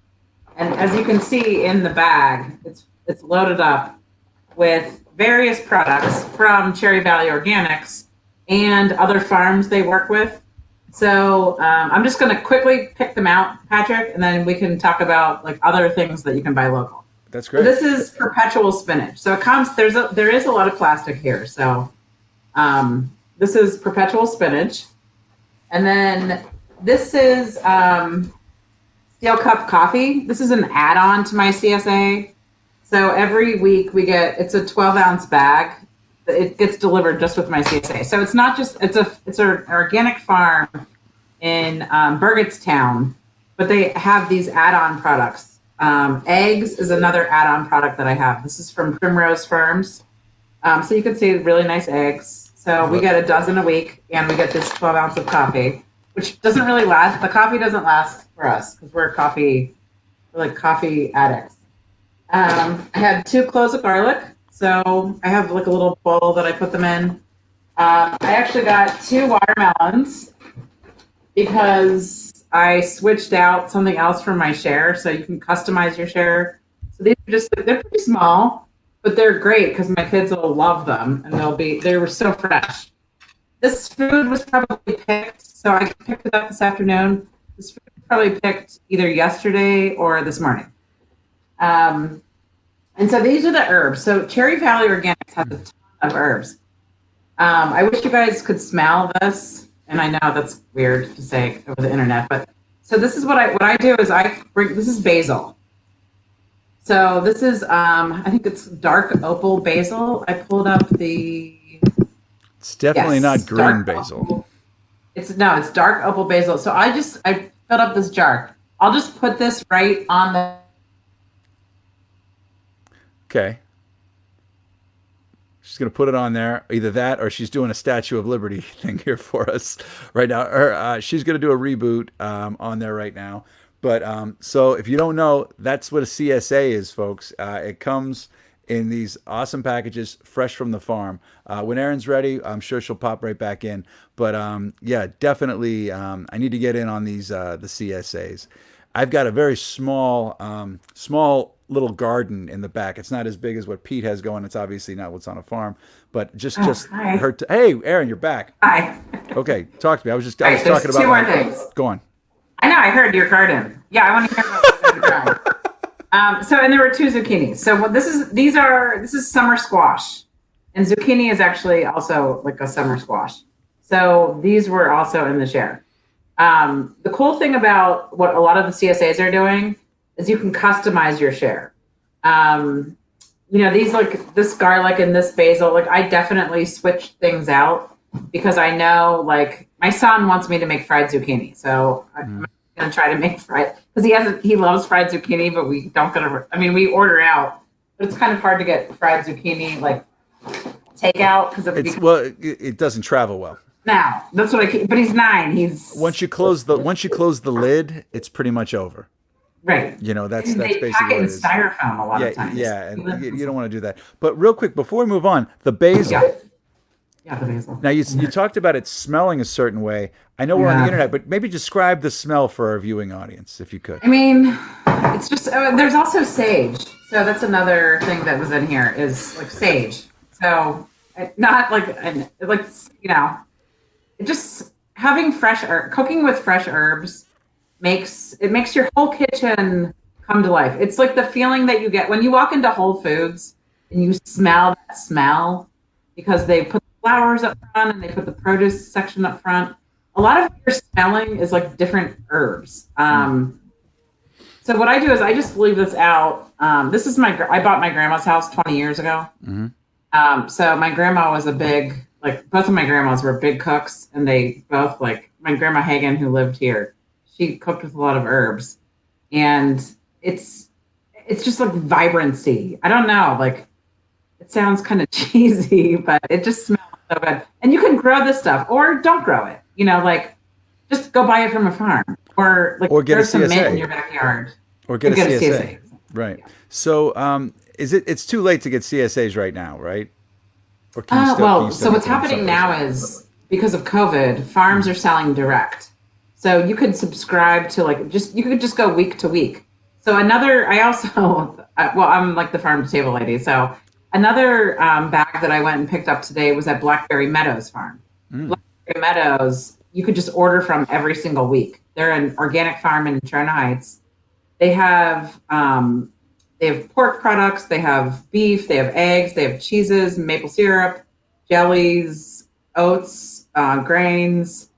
And as you can see in the bag, it's loaded up with various products from Cherry Valley Organics and other farms they work with. So I'm just going to quickly pick them out, Patrick, and then we can talk about like other things that you can buy local. That's great. So this is perpetual spinach. So it comes. There is a lot of plastic here. So this is perpetual spinach, and then this is Steel Cup coffee. This is an add-on to my CSA. So every week it's a 12-ounce bag. It gets delivered just with my CSA. So it's not just, it's an organic farm in Burgettstown, but they have these add-on products. Eggs is another add-on product that I have. This is from Primrose Farms. So you can see really nice eggs. So we get a dozen a week, and we get this 12 ounce of coffee, which doesn't really last. The coffee doesn't last for us because we're coffee addicts. I had 2 cloves of garlic. So I have like a little bowl that I put them in. I actually got 2 watermelons because I switched out something else from my share. So you can customize your share. So they're pretty small, but they're great because my kids will love them and they were so fresh. This food was probably picked. So I picked it up this afternoon. This food was probably picked either yesterday or this morning. And so these are the herbs. So Cherry Valley Organics has a ton of herbs. I wish you guys could smell this. And I know that's weird to say over the internet, but so this is what I do is this is basil. So this is, I think it's dark opal basil. I pulled up It's definitely not green basil. Opal. It's dark opal basil. So I filled up this jar. I'll just put this right on the. Okay. She's going to put it on there. Either that or she's doing a Statue of Liberty thing here for us right now. She's going to do a reboot on there right now. But so if you don't know, that's what a CSA is, folks. It comes in these awesome packages, fresh from the farm. When Erin's ready, I'm sure she'll pop right back in. But yeah, definitely I need to get in on these the CSAs. I've got a very small little garden in the back. It's not as big as what Pete has going. It's obviously not what's on a farm, but just hi. Hey, Erin, you're back. Hi. Okay, talk to me. I was talking about 2 more things. Go on. I know. I heard your garden. Yeah, I want to hear about your garden. So, and there were 2 zucchinis. So this is summer squash, and zucchini is actually also like a summer squash. So these were also in the share. The cool thing about what a lot of the CSAs are doing is you can customize your share. These like this garlic and this basil, like I definitely switch things out because I know like my son wants me to make fried zucchini. So I'm gonna try to make fried because he loves fried zucchini, but we don't gonna. I mean, we order out, but it's kind of hard to get fried zucchini like takeout because it doesn't travel well. Now that's what but he's 9. He's once you close the lid, it's pretty much over. Right. You know, that's they basically pack it in what it is. styrofoam a lot of times. Yeah, and you don't want to do that. But real quick, before we move on, the basil. Yeah, the basil. Now, you talked about it smelling a certain way. I know we're on the internet, but maybe describe the smell for our viewing audience, if you could. I mean, it's just, there's also sage. So that's another thing that was in here is like sage. So not like, you know, it just having cooking with fresh herbs makes your whole kitchen come to life. It's like the feeling that you get when you walk into Whole Foods and you smell that smell because they put the flowers up front and they put the produce section up front. A lot of your smelling is like different herbs. So what I do is I just leave this out. This is I bought my grandma's house 20 years ago. Mm-hmm. So my grandma was both of my grandmas were big cooks, and they both my grandma Hagen, who lived here, she cooked with a lot of herbs, and it's just like vibrancy. I don't know, it sounds kind of cheesy, but it just smells so good. And you can grow this stuff or don't grow it. You know, just go buy it from a farm or get a some CSA mint in your backyard. Or get a CSA. Right. Yeah. So it's too late to get CSAs right now, right? Or can you still, so what's happening now is because of COVID, farms are selling direct. So you could subscribe to you could just go week to week. So I'm like the farm to table lady. So another bag that I went and picked up today was at Blackberry Meadows Farm. Blackberry Meadows, you could just order from every single week. They're an organic farm in Trona Heights. They have pork products, they have beef, they have eggs, they have cheeses, maple syrup, jellies, oats, grains,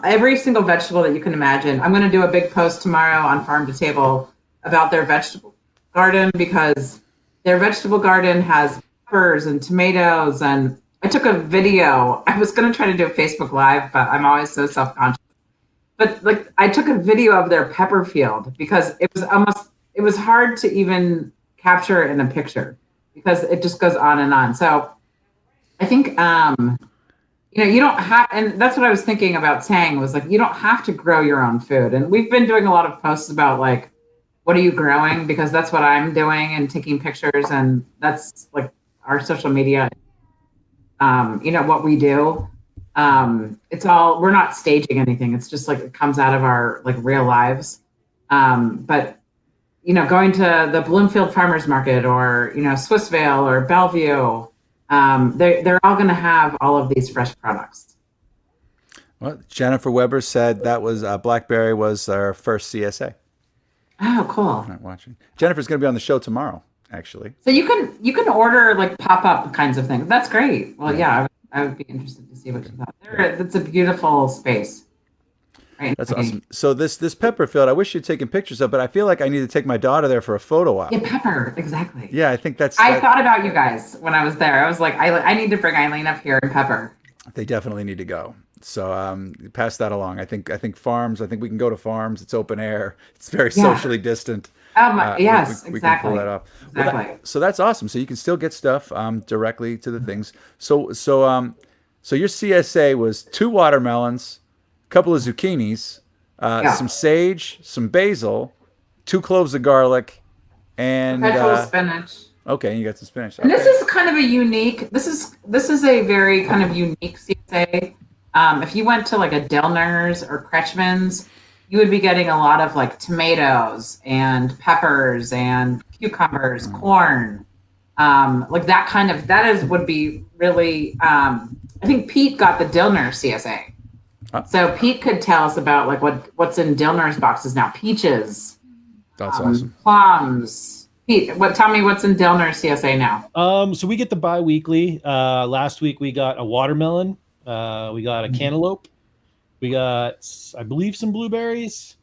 every single vegetable that you can imagine. I'm going to do a big post tomorrow on Farm to Table about their vegetable garden because their vegetable garden has peppers and tomatoes. And I took a video. I was going to try to do a Facebook Live, but I'm always so self-conscious. But I took a video of their pepper field because it was hard to even capture it in a picture because it just goes on and on. So I think, you don't have, and that's what I was thinking about saying was you don't have to grow your own food. And we've been doing a lot of posts about what are you growing? Because that's what I'm doing and taking pictures. And that's our social media, what we do. We're not staging anything. It's just it comes out of our real lives. But going to the Bloomfield Farmers Market or, Swissvale or Bellevue, they're all going to have all of these fresh products. Well, Jennifer Weber said that was Blackberry was our first CSA. Oh, cool. I'm not watching. Jennifer's going to be on the show tomorrow, actually. So you can order pop-up kinds of things. That's great. Well, yeah, I would be interested to see what you thought. It's a beautiful space. Right. That's awesome. So this pepper field, I wish you'd taken pictures of, but I feel like I need to take my daughter there for a photo op. Yeah, pepper, exactly. Yeah, I think I thought about you guys when I was there. I was like, I need to bring Eileen up here and pepper. They definitely need to go. So pass that along. I think farms. I think we can go to farms. It's open air. It's very socially distant. Yes, we exactly. can pull that off. Exactly. Well, so that's awesome. So you can still get stuff directly to the things. So your CSA was 2 watermelons, a couple of zucchinis, some sage, some basil, 2 cloves of garlic, and spinach. Okay, you got some spinach. And this is kind of a unique. This is a very kind of unique CSA. If you went to a Dillner's or Kretschmann's, you would be getting a lot of tomatoes and peppers and cucumbers, corn, would be really. I think Pete got the Dillner CSA, so Pete could tell us about what's in Dillner's boxes now. Peaches, that's awesome. Plums. Pete, tell me what's in Dillner's CSA now. So we get the bi-weekly. Last week we got a watermelon. We got a cantaloupe. We got, I believe, some blueberries,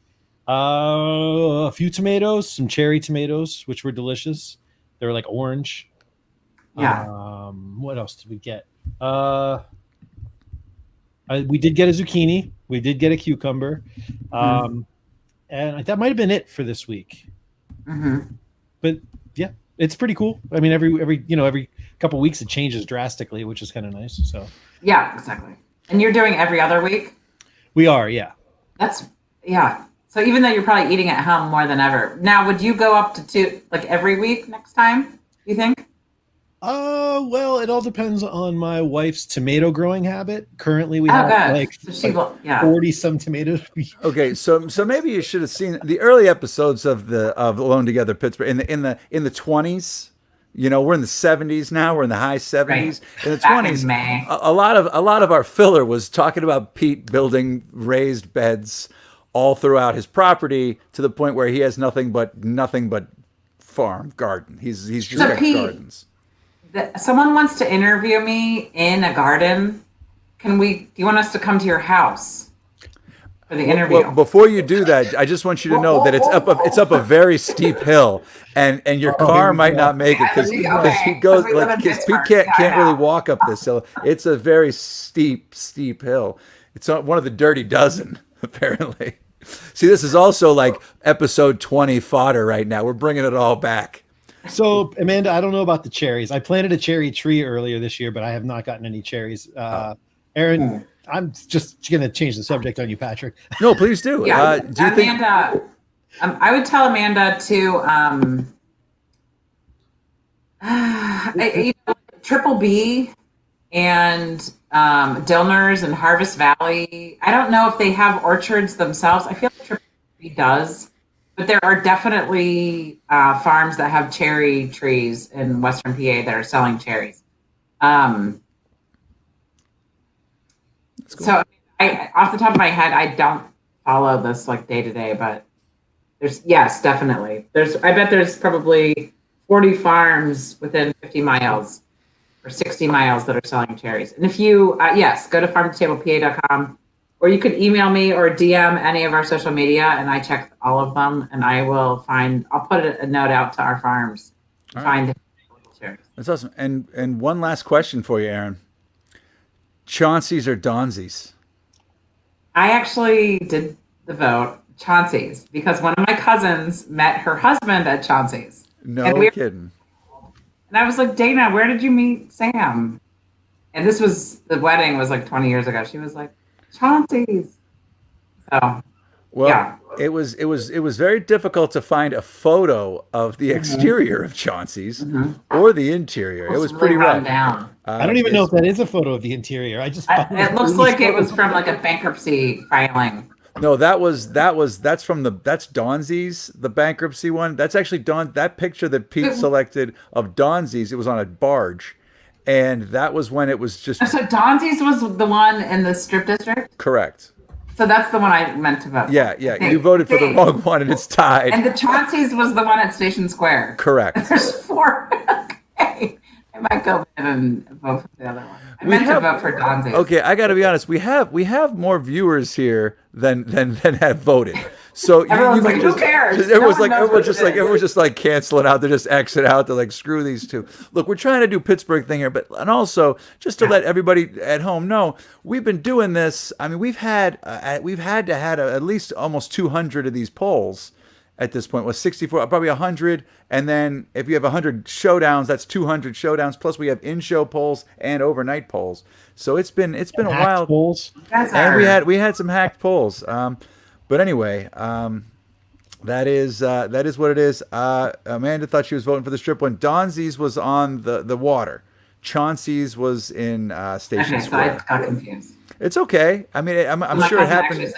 a few tomatoes, some cherry tomatoes, which were delicious. They were orange. Yeah. What else did we get? We did get a zucchini. We did get a cucumber. and that might have been it for this week. Mm-hmm. But yeah, it's pretty cool. I mean, every couple weeks it changes drastically, which is kind of nice. So Yeah, exactly. And you're doing every other week? we are, yeah. Yeah. So even though you're probably eating at home more than ever, now would you go up to 2 like every week next time? You think? Well, it all depends on my wife's tomato growing habit. Currently, we Oh, have good. like So she will, yeah. 40 some tomatoes. Okay, so maybe you should have seen the early episodes of Alone Together Pittsburgh in the 20s. You know, we're in the 70s now. We're in the high 70s. Right. In the Back in 20s, May. a lot of our filler was talking about Pete building raised beds all throughout his property to the point where he has nothing but farm garden. He's just So got Pete, gardens. Someone wants to interview me in a garden. Do you want us to come to your house for the interview? Well, before you do that, I just want you to know that it's up a very steep hill, and your car might not make it because he goes we live in because Pete Pittsburgh. can't Yeah, I really know. walk up this hill. It's a very steep hill. It's one of the dirty dozen apparently. See, this is also like episode 20 fodder right now. We're bringing it all back. So, Amanda, I don't know about the cherries. I planted a cherry tree earlier this year, but I have not gotten any cherries. Aaron, I'm just going to change the subject on you, Patrick. No, please do. Yeah, Do you think? Amanda, I would tell Amanda to Triple B and Dillner's and Harvest Valley. I don't know if they have orchards themselves. I feel like Triple B does, but there are definitely farms that have cherry trees in Western PA that are selling cherries. So I, off the top of my head, I don't follow this like day to day, but definitely. I bet there's probably 40 farms within 50 miles or 60 miles that are selling cherries. And if you, go to farmtotablepa.com, or you could email me or DM any of our social media, and I check all of them, and I'll put a note out to our farms to find cherries. That's awesome. And one last question for you, Aaron. Chauncey's or Donzi's? I actually did the vote Chauncey's because one of my cousins met her husband at Chauncey's. No kidding. And I was like, Dana, where did you meet Sam? And the wedding was like 20 years ago. She was like, Chauncey's. So, well, yeah. It was very difficult to find a photo of the exterior of Chauncey's or the interior. It was really pretty run rough. down. I don't even know if that is a photo of the interior. It looks like it was from like a bankruptcy filing. No, that's Donzi's, the bankruptcy one. That's actually that picture that Pete selected of Donzi's. It was on a barge, and that was when it was just. So Donzi's was the one in the strip district? Correct. So that's the one I meant to vote. Yeah. You voted for the wrong one, and it's tied. And the Chauncey's was the one at Station Square. Correct. There's 4. Okay. I might go ahead and vote for the other one. I meant to vote for Donzi's. Okay, I got to be honest. We have more viewers here than have voted. So everyone's like, who cares? Everyone's just like canceling out. They're just exit out. They're like, screw these two. Look, we're trying to do Pittsburgh thing here, and also just to let everybody at home know, we've been doing this. I mean, we've had to have at least almost 200 of these polls at this point. Was 64, probably 100, and then if you have 100 showdowns, that's 200 showdowns. Plus, we have in-show polls and overnight polls. So it's been a while. Polls. And we had some hacked polls. But anyway, that is what it is. Amanda thought she was voting for the strip one. Donzi's was on the water. Chauncey's was in Station Square. So I got confused. It's okay. I mean, I'm sure it happened.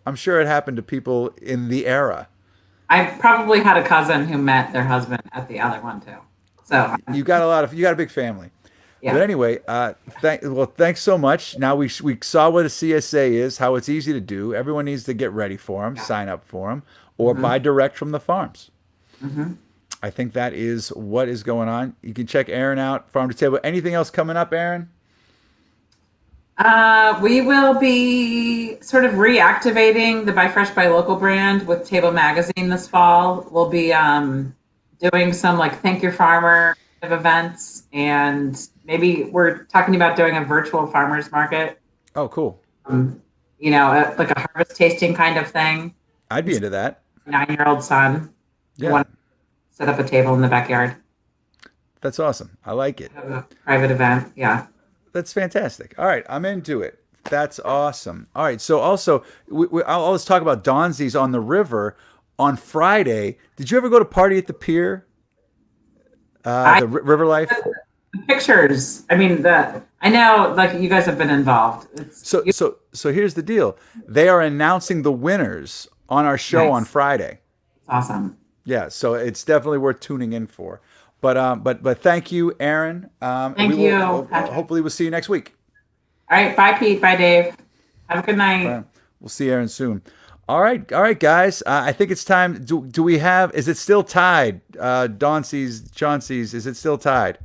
I'm sure it happened to people in the era. I probably had a cousin who met their husband at the other one too. So you got a big family. Yeah. But anyway, thanks so much. Now we saw what a CSA is, how it's easy to do. Everyone needs to get ready for them, sign up for them, or buy direct from the farms. I think that is what is going on. You can check Erin out, Farm to Table. Anything else coming up, Erin? We will be sort of reactivating the Buy Fresh Buy Local brand with Table Magazine this fall. We'll be doing some like Thank Your Farmer events, and maybe we're talking about doing a virtual farmers market. Oh, cool. Like a harvest tasting kind of thing. I'd be into that. 9-year-old son. Yeah. Want to set up a table in the backyard. That's awesome. I like it. Have a private event. Yeah. That's fantastic. All right, I'm into it. That's awesome. All right, so also, I'll always talk about Donzi's on the river on Friday. Did you ever go to Party at the Pier? The River Life? The pictures. I mean, I know, like, you guys have been involved. So here's the deal. They are announcing the winners on our show on Friday. It's awesome. Yeah, so it's definitely worth tuning in for. But thank you, Erin. Thank you. Hopefully we'll see you next week. All right. Bye, Pete. Bye, Dave. Have a good night. We'll see Erin soon. All right, guys. I think it's time. Do we have? Is it still tied? Chauncey's. Is it still tied?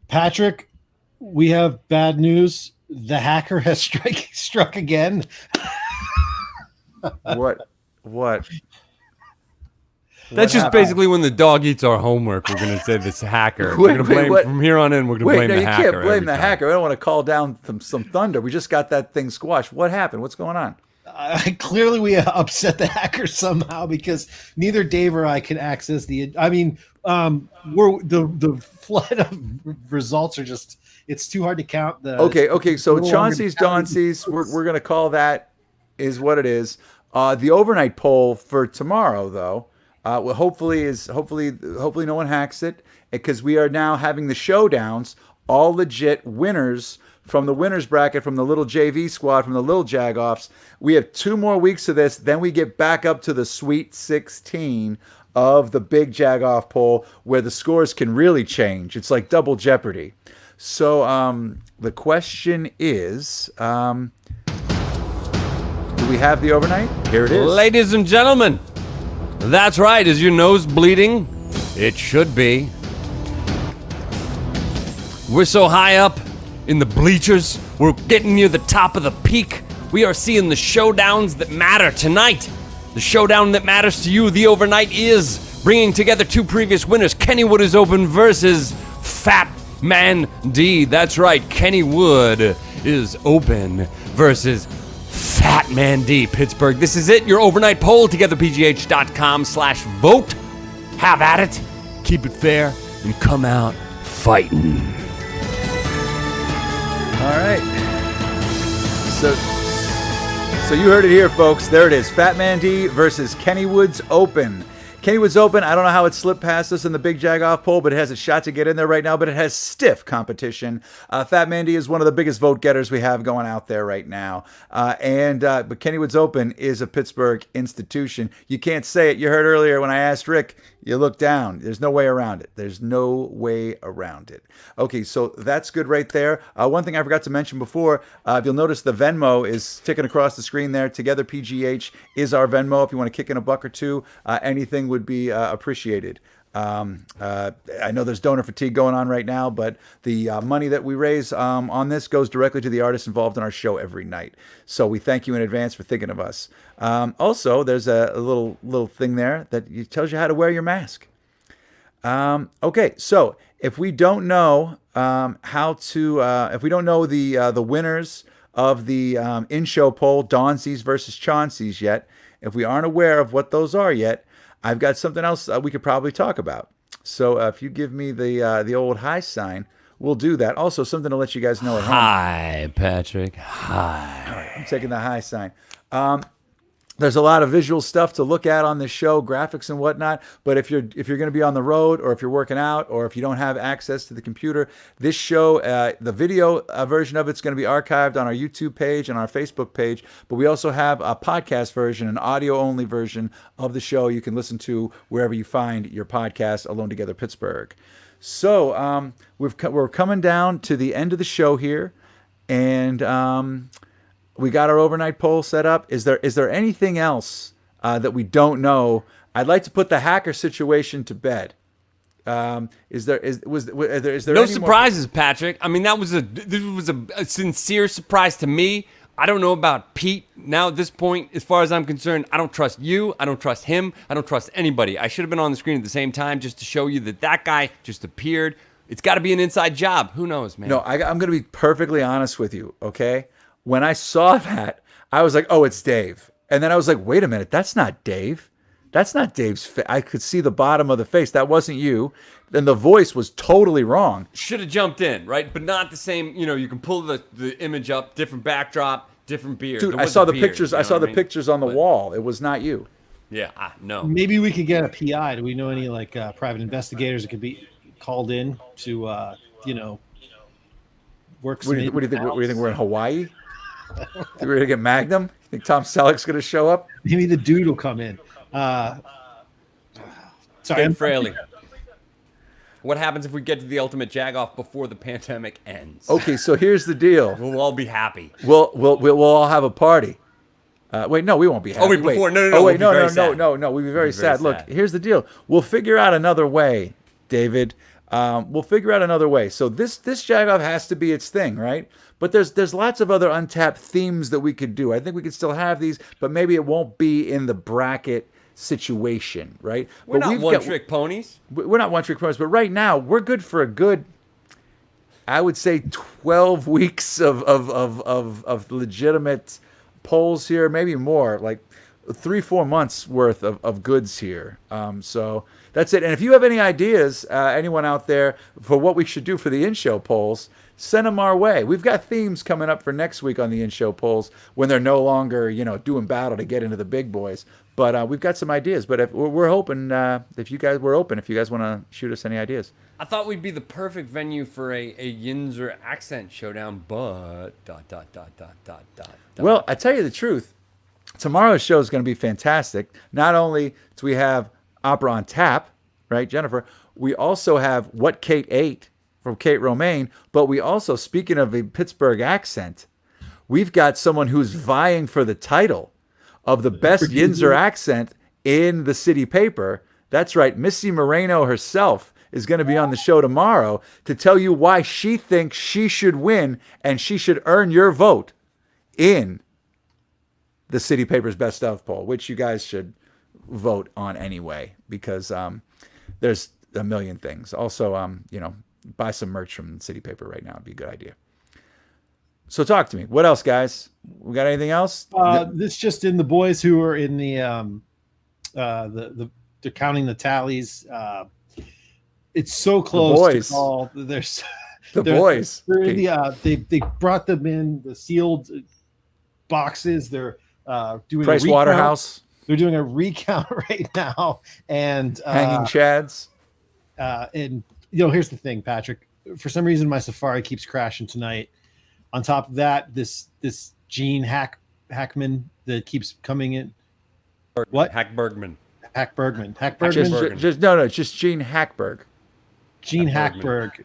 Patrick, we have bad news. The hacker has struck again. What? That's just basically when the dog eats our homework. We're going to say this hacker. We're going to blame from here on in. We're going to blame the hacker. You can't blame the hacker. I don't want to call down some thunder. We just got that thing squashed. What happened? What's going on? Clearly, we upset the hacker somehow because neither Dave or I can access the. I mean, the flood of results are just. It's too hard to count. Okay. So Chauncey's, Donce's. We're going to call that is what it is. The overnight poll for tomorrow, though. Well, hopefully no one hacks it, because we are now having the showdowns, all legit winners from the winners bracket, from the little JV squad, from the little JAGOFFs. We have 2 more weeks of this, then we get back up to the Sweet 16 of the big JAGOFF poll, where the scores can really change. It's like double jeopardy. So the question is, do we have the overnight? Here it is. Ladies and gentlemen, that's right. Is your nose bleeding? It should be. We're so high up in the bleachers. We're getting near the top of the peak. We are seeing the showdowns that matter tonight. The showdown that matters to you, the overnight, is bringing together 2 previous winners. Kennywood is open versus Fat Man D. That's right. Kennywood is open versus Fat Man D. Pittsburgh. This is it. Your overnight poll. TogetherPGH.com/vote. Have at it. Keep it fair and come out fighting. All right. So you heard it here, folks. There it is. Fat Man D versus Kennywood's Open. Kennywood's Open, I don't know how it slipped past us in the big JAGOFF poll, but it has a shot to get in there right now, but it has stiff competition. Fat Man D is one of the biggest vote getters we have going out there right now. But Kennywood's Open is a Pittsburgh institution. You can't say it. You heard earlier when I asked Rick, you look down. There's no way around it. There's no way around it. Okay, so that's good right there. One thing I forgot to mention before, if you'll notice the Venmo is ticking across the screen there. Together PGH is our Venmo. If you want to kick in a buck or two, anything would be appreciated. I know there's donor fatigue going on right now, but the money that we raise on this goes directly to the artists involved in our show every night. So we thank you in advance for thinking of us. Also, there's a little thing there that tells you how to wear your mask. Okay, so if we don't know if we don't know the winners of the in-show poll, Donzi's versus Chauncey's yet, if we aren't aware of what those are yet, I've got something else we could probably talk about. So if you give me the old hi sign, we'll do that. Also, something to let you guys know at home. Hi, Patrick. Hi. All right, I'm taking the hi sign. There's a lot of visual stuff to look at on this show, graphics and whatnot. But if you're going to be on the road, or if you're working out, or if you don't have access to the computer, this show, the video version of it's going to be archived on our YouTube page and our Facebook page. But we also have a podcast version, an audio-only version of the show you can listen to wherever you find your podcast, Alone Together Pittsburgh. So we're coming down to the end of the show here, and we got our overnight poll set up. Is there anything else that we don't know? I'd like to put the hacker situation to bed. Is there no surprises, Patrick? I mean, this was a sincere surprise to me. I don't know about Pete. Now at this point, as far as I'm concerned, I don't trust you. I don't trust him. I don't trust anybody. I should have been on the screen at the same time just to show you that guy just appeared. It's got to be an inside job. Who knows, man? No, I'm going to be perfectly honest with you, okay? When I saw that, I was like, oh, it's Dave. And then I was like, wait a minute, that's not Dave. That's not Dave's face. I could see the bottom of the face. That wasn't you. Then the voice was totally wrong. Should have jumped in, right? But not the same. You know, you can pull the image up, different backdrop, different beard. Dude, I saw the pictures. I saw the pictures on the wall. It was not you. Yeah, no. Maybe we could get a PI. Do we know any like private investigators that could be called in to work? What do you think? What do you think? We're in Hawaii? Think we're gonna get Magnum? You think Tom Selleck's gonna show up? Maybe the dude will come in. Sorry, Ben Fraley. What happens if we get to the ultimate JAGOFF before the pandemic ends? Okay, so here's the deal. We'll all be happy. We'll all have a party. Wait, no, we won't be happy. Oh, wait, before? No. Oh, wait, no. We'd be very sad. Look, here's the deal. We'll figure out another way, David. We'll figure out another way. So this JAGOFF has to be its thing, right? But there's lots of other untapped themes that we could do. I think we could still have these, but maybe it won't be in the bracket situation, right? We're not one-trick ponies. We're not one-trick ponies, but right now we're good for a good, I would say, 12 weeks of legitimate polls here, maybe more, like 3-4 months worth of goods here. So that's it. And if you have any ideas, anyone out there, for what we should do for the in-show polls, send them our way. We've got themes coming up for next week on the in-show polls when they're no longer, doing battle to get into the big boys. But we've got some ideas. But if we're hoping, if you guys want to shoot us any ideas. I thought we'd be the perfect venue for a Yinzer accent showdown, but ... Well, I tell you the truth, tomorrow's show is going to be fantastic. Not only do we have Opera on Tap, right, Jennifer, we also have What Kate Ate from Kate Romaine, but we also, speaking of a Pittsburgh accent, we've got someone who's vying for the title of the best Yinzer accent in the city paper. That's right, Missy Moreno herself is going to be on the show tomorrow to tell you why she thinks she should win and she should earn your vote in the city paper's best of poll, which you guys should vote on anyway, because there's a million things. Also, buy some merch from the city paper right now. It'd be a good idea. So talk to me. What else, guys? We got anything else? This just in, the boys who are in the they're counting the tallies. It's so close to call. There's the boys. They're in the, they brought them in the sealed boxes. They're doing Price Waterhouse. They're doing a recount right now, and hanging chads. And here's the thing, Patrick. For some reason, my Safari keeps crashing tonight. On top of that, this Gene Hackman that keeps coming in. What? Hackbergman. Just Gene Hackberg. Gene Hackberg.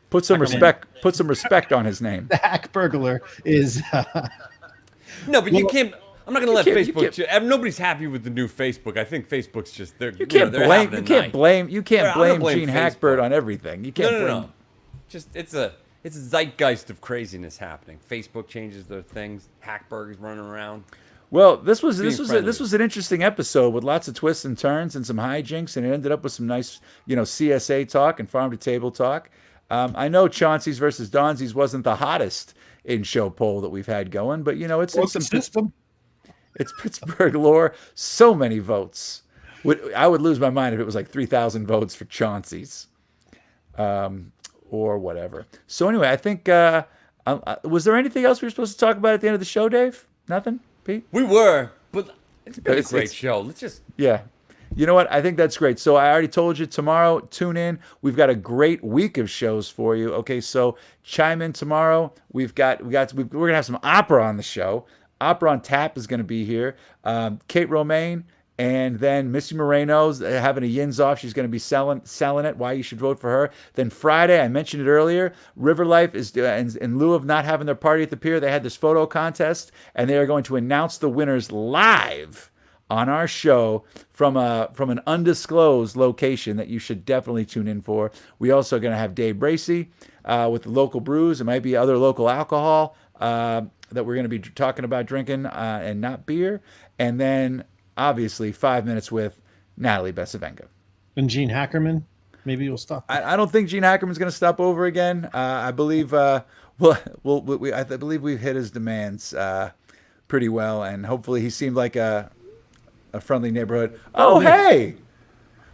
Put some respect on his name. The Hack Burglar is. No, but you can't. I'm not going to let Facebook. Nobody's happy with the new Facebook. I think Facebook's just you can't blame Gene Hackberg on everything. You can't blame. No. Just it's a zeitgeist of craziness happening. Facebook changes their things. Hackberg is running around. Well, this was an interesting episode with lots of twists and turns and some hijinks, and it ended up with some nice, CSA talk and farm to table talk. I know Chauncey's versus Donzi's wasn't the hottest in show poll that we've had going, but it's Pittsburgh lore. So many votes. I would lose my mind if it was like 3,000 votes for Chauncey's, or whatever. So anyway, I think was there anything else we were supposed to talk about at the end of the show, Dave? Nothing. Pete? We were, but it's been a great show. Let's just... Yeah. You know what? I think that's great. So I already told you tomorrow, tune in. We've got a great week of shows for you. Okay, so chime in tomorrow. We're going to have some opera on the show. Opera on Tap is going to be here. Kate Romaine, and then Missy Moreno's having a Yins off. She's going to be selling it, why you should vote for her. Then Friday, I mentioned it earlier, River Life is, in lieu of not having their party at the pier, they had this photo contest, and they are going to announce the winners live on our show from an undisclosed location that you should definitely tune in for. We also are going to have Dave Bracey with the local brews. It might be other local alcohol that we're going to be talking about drinking and not beer. And then obviously 5 minutes with Natalie Besavenga. And Gene Hackerman, maybe you'll stop. I don't think Gene Hackerman's going to stop over again. I believe I believe we've hit his demands pretty well, and hopefully he seemed like a friendly neighborhood. Oh, hey!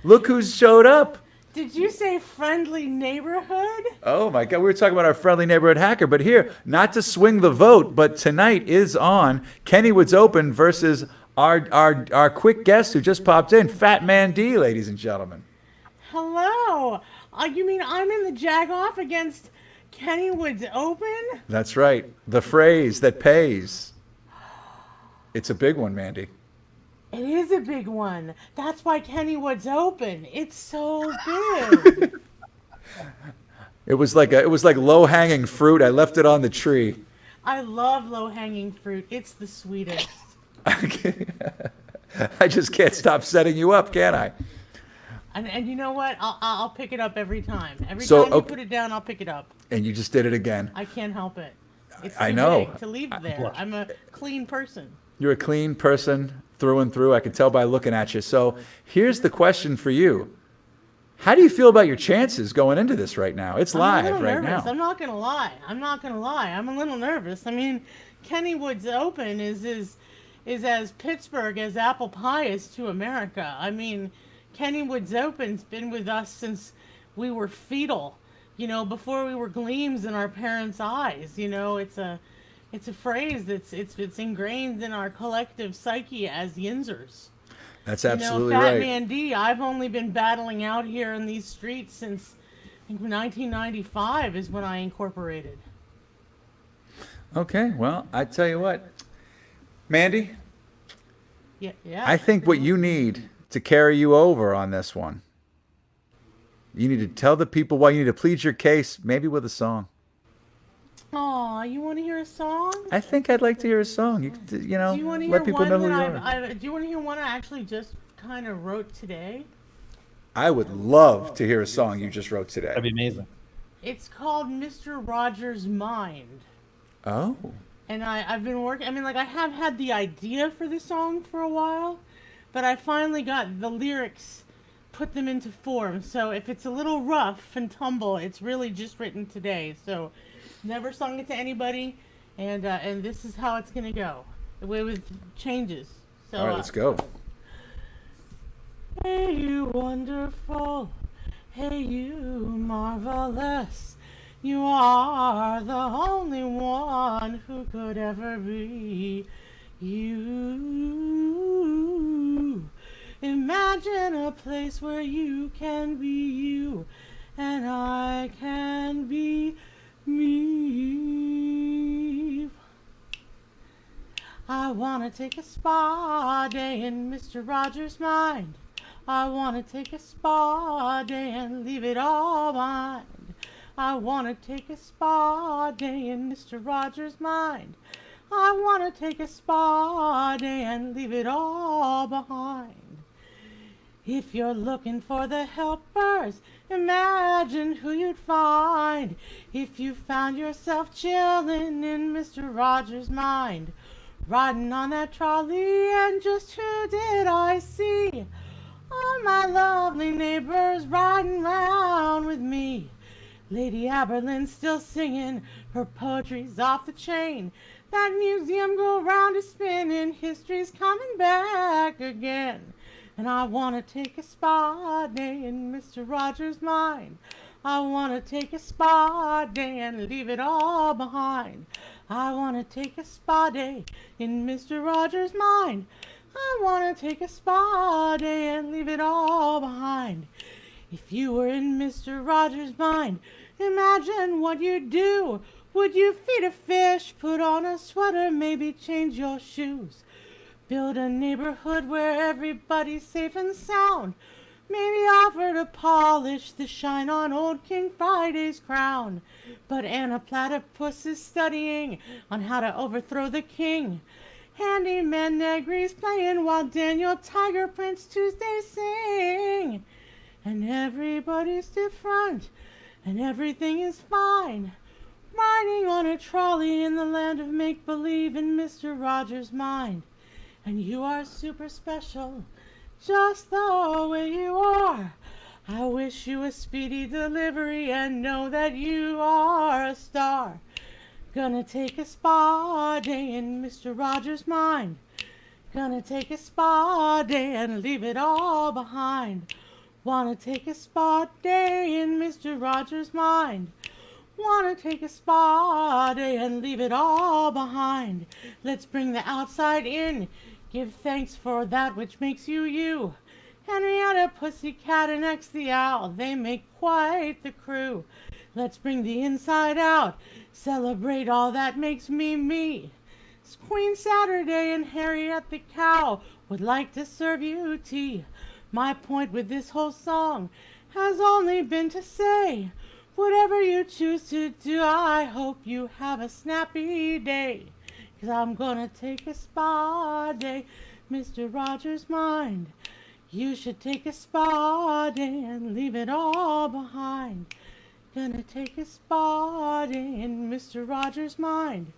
Look who's showed up. Did you say friendly neighborhood? Oh my God, we were talking about our friendly neighborhood hacker, but here, not to swing the vote, but tonight is on Kennywood's Open versus our quick guest who just popped in, Fat Man D, ladies and gentlemen. Hello. You mean I'm in the JAGOFF against Kennywood's Open? That's right. The phrase that pays. It's a big one, Mandy. It is a big one. That's why Kennywood's Open. It's so big. It was like low-hanging fruit. I left it on the tree. I love low-hanging fruit. It's the sweetest. I just can't stop setting you up, can I? And you know what? I'll pick it up every time. Every time you put it down, I'll pick it up. And you just did it again. I can't help it. It's I too know. big to leave there. I'm a clean person. You're a clean person through and through. I can tell by looking at you. So here's the question for you. How do you feel about your chances going into this right now? It's live right now. I'm not going to lie. I'm a little nervous. I mean, Kennywood's Open is as Pittsburgh as apple pie is to America. I mean, Kennywood's Open's been with us since we were fetal, before we were gleams in our parents' eyes. It's a phrase it's ingrained in our collective psyche as Yinzers. That's absolutely Fat right. Man D, I've only been battling out here in these streets since I think 1995 is when I incorporated. Okay, well, I tell you what, Mandy, Yeah. I think what you need to carry you over on this one, you need to tell the people why, you need to plead your case, maybe with a song. Aw, you want to hear a song? I think I'd like to hear a song. Do you want to hear let people know who you are. Do you want to hear one I actually just kind of wrote today? I would love to hear a song you just wrote today. That'd be amazing. It's called Mr. Rogers' Mind. Oh. And I've been working, I have had the idea for the song for a while, but I finally got the lyrics, put them into form. So if it's a little rough and tumble, it's really just written today. So never sung it to anybody, and this is how it's gonna go. The way with changes. So, all right, let's go. Hey, you wonderful. Hey, you marvelous. You are the only one who could ever be you. Imagine a place where you can be you, and I can be me. I wanna take a spa day in Mr. Rogers' mind. I wanna take a spa day and leave it all behind. I wanna take a spa day in Mr. Rogers' mind. I wanna take a spa day and leave it all behind. If you're looking for the helpers, imagine who you'd find. If you found yourself chilling in Mr. Rogers' mind, riding on that trolley, and just who did I see? All my lovely neighbors riding round with me. Lady Aberlin's still singing, her poetry's off the chain. That museum go round is spinning, history's coming back again. And I want to take a spa day in Mr. Rogers' mind. I want to take a spa day and leave it all behind. I want to take a spa day in Mr. Rogers' mind. I want to take a spa day and leave it all behind. If you were in Mr. Rogers' mind, imagine what you'd do. Would you feed a fish, put on a sweater, maybe change your shoes? Build a neighborhood where everybody's safe and sound. Maybe offer to polish the shine on old King Friday's crown. But Anna Platypus is studying on how to overthrow the king. Handyman Negri's playing while Daniel Tiger Prince Tuesday sing. And everybody's different, and everything is fine. Riding on a trolley in the land of make-believe in Mr. Rogers' mind. And you are super special, just the way you are. I wish you a speedy delivery and know that you are a star. Gonna take a spa day in Mr. Rogers' mind. Gonna take a spa day and leave it all behind. Wanna take a spa day in Mr. Rogers' mind. Wanna take a spa day and leave it all behind. Let's bring the outside in. Give thanks for that which makes you you. Henrietta, Pussycat, and X the Owl, they make quite the crew. Let's bring the inside out. Celebrate all that makes me me. Queen Saturday and Harriet the Cow would like to serve you tea. My point with this whole song has only been to say, whatever you choose to do, I hope you have a snappy day. 'Cause I'm gonna take a spa day, Mr. Rogers' mind. You should take a spa day and leave it all behind. Gonna take a spa day in Mr. Rogers' mind.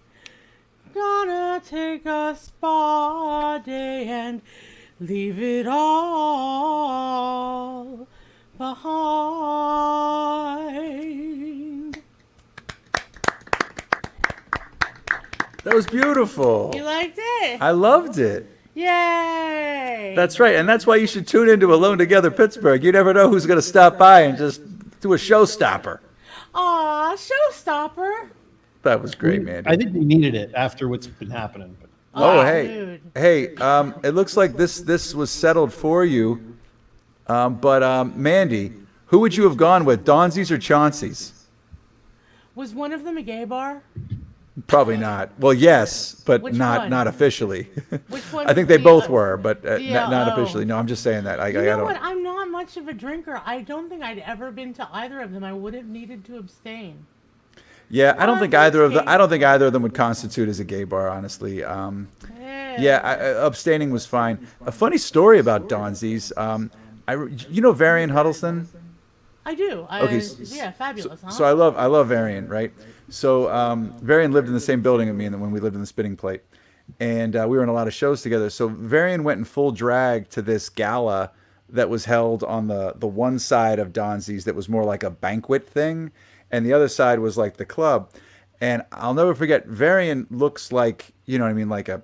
Gonna take a spa day and leave it all behind. That was beautiful. You liked it? I loved it. Yay! That's right, and that's why you should tune into Alone Together Pittsburgh. You never know who's going to stop by and just do a showstopper. Aw, showstopper. That was great, man. I think we needed it after what's been happening. Oh, hey, dude. hey. It looks like this was settled for you. But Mandy, who would you have gone with, Donzi's or Chauncey's? Was one of them a gay bar? Probably not. Well, yes, but Which not one? not officially. Which one? I think they the, both were, but yeah, not oh. officially. No, I'm just saying that. I You know don't. what? I'm not much of a drinker. I don't think I'd ever been to either of them. I would have needed to abstain. Yeah, I don't think either of them. I don't think either of them would constitute as a gay bar, honestly. Abstaining was fine. A funny story about Donzi's. You know Varian Huddleston? I do. Okay, Yeah, fabulous. Huh? So I love Varian, right? So Varian lived in the same building with me when we lived in the Spinning Plate, and we were in a lot of shows together. So Varian went in full drag to this gala that was held on the one side of Donzi's that was more like a banquet thing, and the other side was like the club. And I'll never forget, Varian looks like, you know what I mean, like a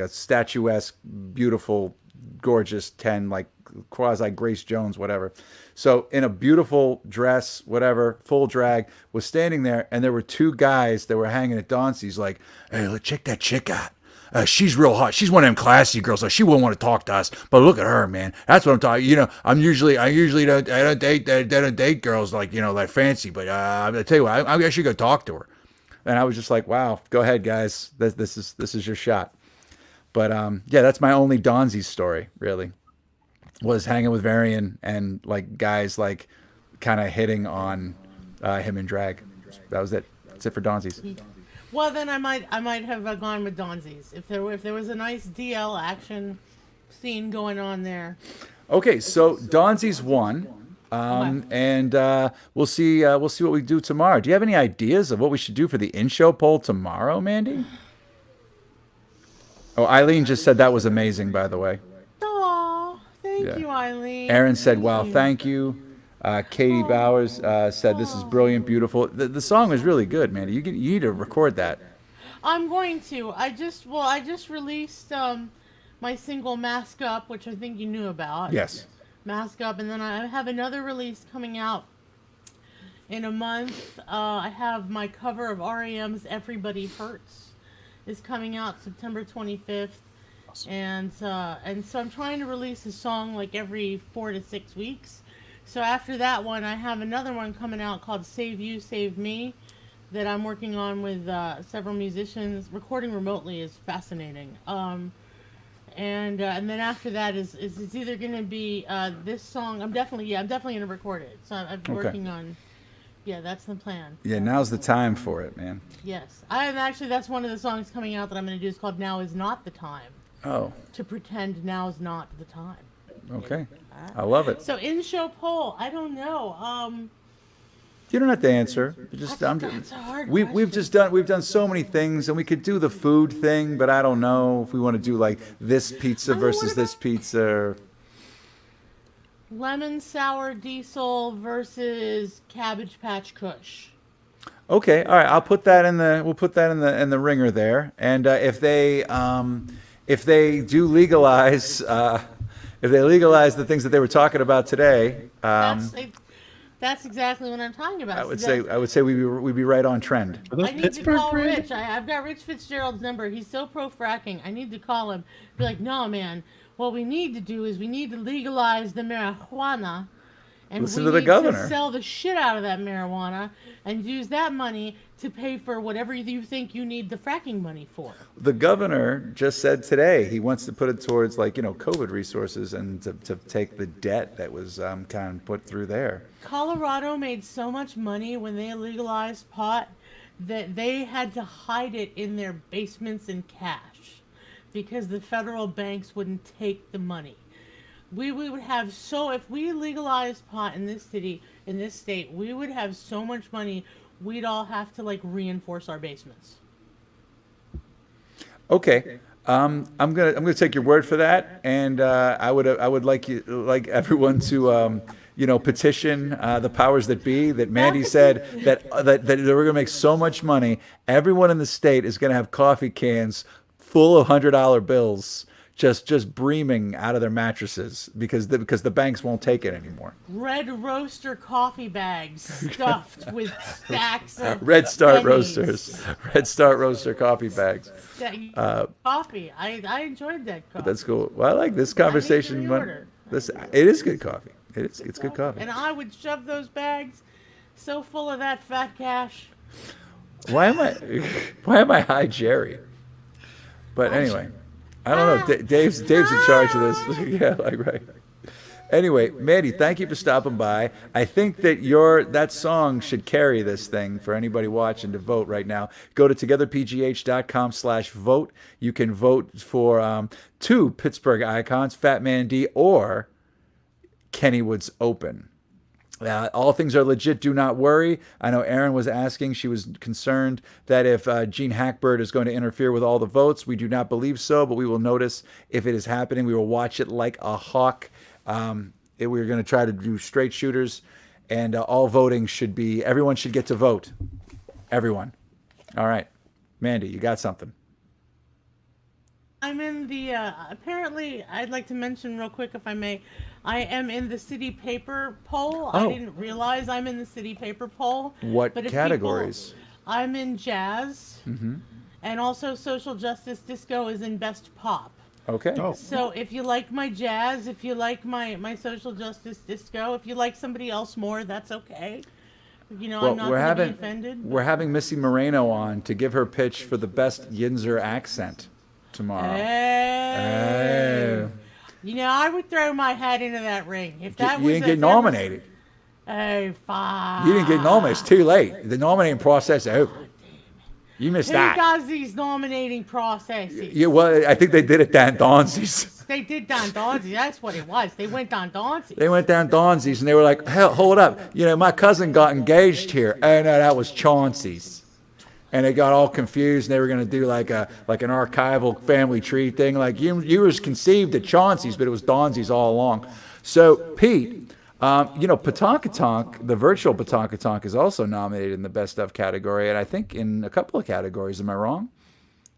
statuesque, beautiful, gorgeous 10, like quasi Grace Jones, whatever. So in a beautiful dress, whatever, full drag, was standing there, and there were two guys that were hanging at Donzi's like, hey, let's check that chick out. She's real hot. She's one of them classy girls. Like, she wouldn't want to talk to us, but look at her, man. That's what I'm talking. You know, I usually don't date girls like, you know, like fancy. But I tell you what, I should go talk to her. And I was just like, wow, go ahead, guys. This is your shot. But yeah, that's my only Donzi's story, really. Was hanging with Varian and like guys like kind of hitting on him in drag. That was it. That's it for Donzi's. Well, then I might have gone with Donzi's if there was a nice DL action scene going on there. Okay, so Donzi's won, and we'll see what we do tomorrow. Do you have any ideas of what we should do for the in-show poll tomorrow, Mandy? Oh, Eileen just said that was amazing, by the way. Aw, thank you, Eileen. Erin said, wow, thank you. Katie Bowers said, this is brilliant, beautiful. The song was really good, man. You need to record that. I'm going to. I just released my single Mask Up, which I think you knew about. Yes. Mask Up, and then I have another release coming out in a month. I have my cover of REM's Everybody Hurts is coming out September 25th. Awesome. And so I'm trying to release a song like every 4 to 6 weeks. So after that one, I have another one coming out called Save You, Save Me that I'm working on with several musicians. Recording remotely is fascinating. And then after that is it's either going to be this song. I'm definitely going to record it. So I'm working on. Yeah, that's the plan. Yeah, now's the time for it, man. Yes. That's one of the songs coming out that I'm going to do. It's called Now Is Not the Time. Oh. To pretend now's not the time. Okay. I love it. So in-show poll, I don't know. You don't have to answer. That's a hard we've done so many things, and we could do the food thing, but I don't know if we want to do like this pizza versus this pizza. Lemon sour diesel versus Cabbage Patch Kush. Okay, all right. I'll put that in the. We'll put that in the ringer there. And if they do legalize, if they legalize the things that they were talking about today, That's exactly what I'm talking about. I would say we'd be right on trend. I need to call Rich. I've got Rich Fitzgerald's number. He's so pro fracking. I need to call him. Be like, no, man. What we need to do is we need to legalize the marijuana, and Listen we to the need governor. to sell the shit out of that marijuana and use that money to pay for whatever you think you need the fracking money for. The governor just said today he wants to put it towards COVID resources and to take the debt that was kind of put through there. Colorado made so much money when they legalized pot that they had to hide it in their basements in cash because the federal banks wouldn't take the money. We would have if we legalized pot in this city, in this state, we would have so much money we'd all have to reinforce our basements. Okay. I'm gonna take your word for that, and I would like everyone to petition the powers that be. That Mandy said that they were gonna make so much money, everyone in the state is gonna have coffee cans full of $100 bills just breaming out of their mattresses because the banks won't take it anymore. Red Roaster coffee bags stuffed with stacks of Red Start pennies. Roasters, Red Start Roaster coffee bags. Coffee. I enjoyed that coffee. That's cool. Well, I like this conversation. reorder. It is good coffee. It's good coffee. And I would shove those bags so full of that fat cash. Why am I high Jerry? But anyway, I don't know. Dave's in charge of this. Yeah, right. Anyway, Mandy, thank you for stopping by. I think that that song should carry this thing for anybody watching to vote right now. Go to togetherpgh.com/vote. You can vote for 2 Pittsburgh icons, Fat Man D or Kennywood's Open. All things are legit. Do not worry. I know Erin was asking. She was concerned that if Gene Hackbird is going to interfere with all the votes. We do not believe so, but we will notice if it is happening. We will watch it like a hawk. We're going to try to do straight shooters, and all voting everyone should get to vote. Everyone. All right. Mandy, you got something. I'm in the, apparently, I'd like to mention real quick, if I may, I am in the city paper poll. Oh. I didn't realize I'm in the city paper poll. What but if categories? I'm in jazz, and also social justice disco is in best pop. Okay. Oh. So if you like my jazz, if you like my social justice disco, if you like somebody else more, that's okay. I'm not going to be offended. We're having Missy Moreno on to give her pitch for the best Yinzer accent tomorrow. Hey. I would throw my hat into that ring. If that You didn't get nominated. Hey, fine. You didn't get nominated. It's too late. The nominating process is over. You missed Who that. does these nominating processes? Yeah, well, I think they did it down Donzi's. They did Don Donzi. That's what it was. They went Don Donzi. They went down Donzi's and they were like, hell, hold up. My cousin got engaged here. Oh, no, that was Chauncey's. And they got all confused and they were going to do like an archival family tree thing. Like you was conceived at Chauncey's, but it was Donzi's all along. So, Pete, Patankatink, the virtual Patankatink is also nominated in the best of category. And I think in a couple of categories. Am I wrong?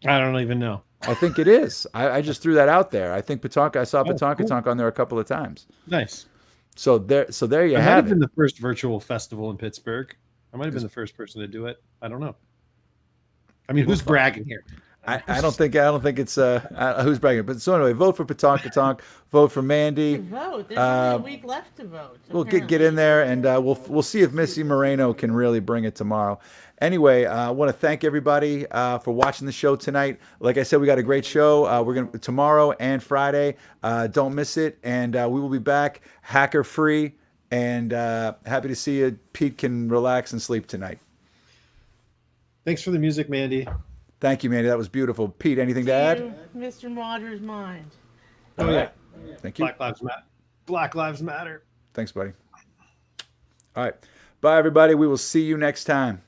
I don't even know. I think it is. I just threw that out there. I think I saw Patankatink cool. on there a couple of times. Nice. So there you I might have have it. been the first virtual festival in Pittsburgh. I might have been the first person to do it. I don't know. I mean, who's bragging here? I don't think it's who's bragging. But so anyway, vote for Patankatink. Vote for Mandy. Vote. There's only a week left to vote. We'll get in there, and we'll see if Missy Moreno can really bring it tomorrow. Anyway, I want to thank everybody for watching the show tonight. Like I said, we got a great show. We're gonna tomorrow and Friday. Don't miss it, and we will be back hacker free. And happy to see you. Pete can relax and sleep tonight. Thanks for the music, Mandy. Thank you, Mandy. That was beautiful. Pete, anything to add? Mr. Rogers' mind. Oh, yeah. Thank you. Black Lives Matter. Black Lives Matter. Thanks, buddy. All right. Bye, everybody. We will see you next time.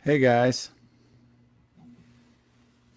Hey guys.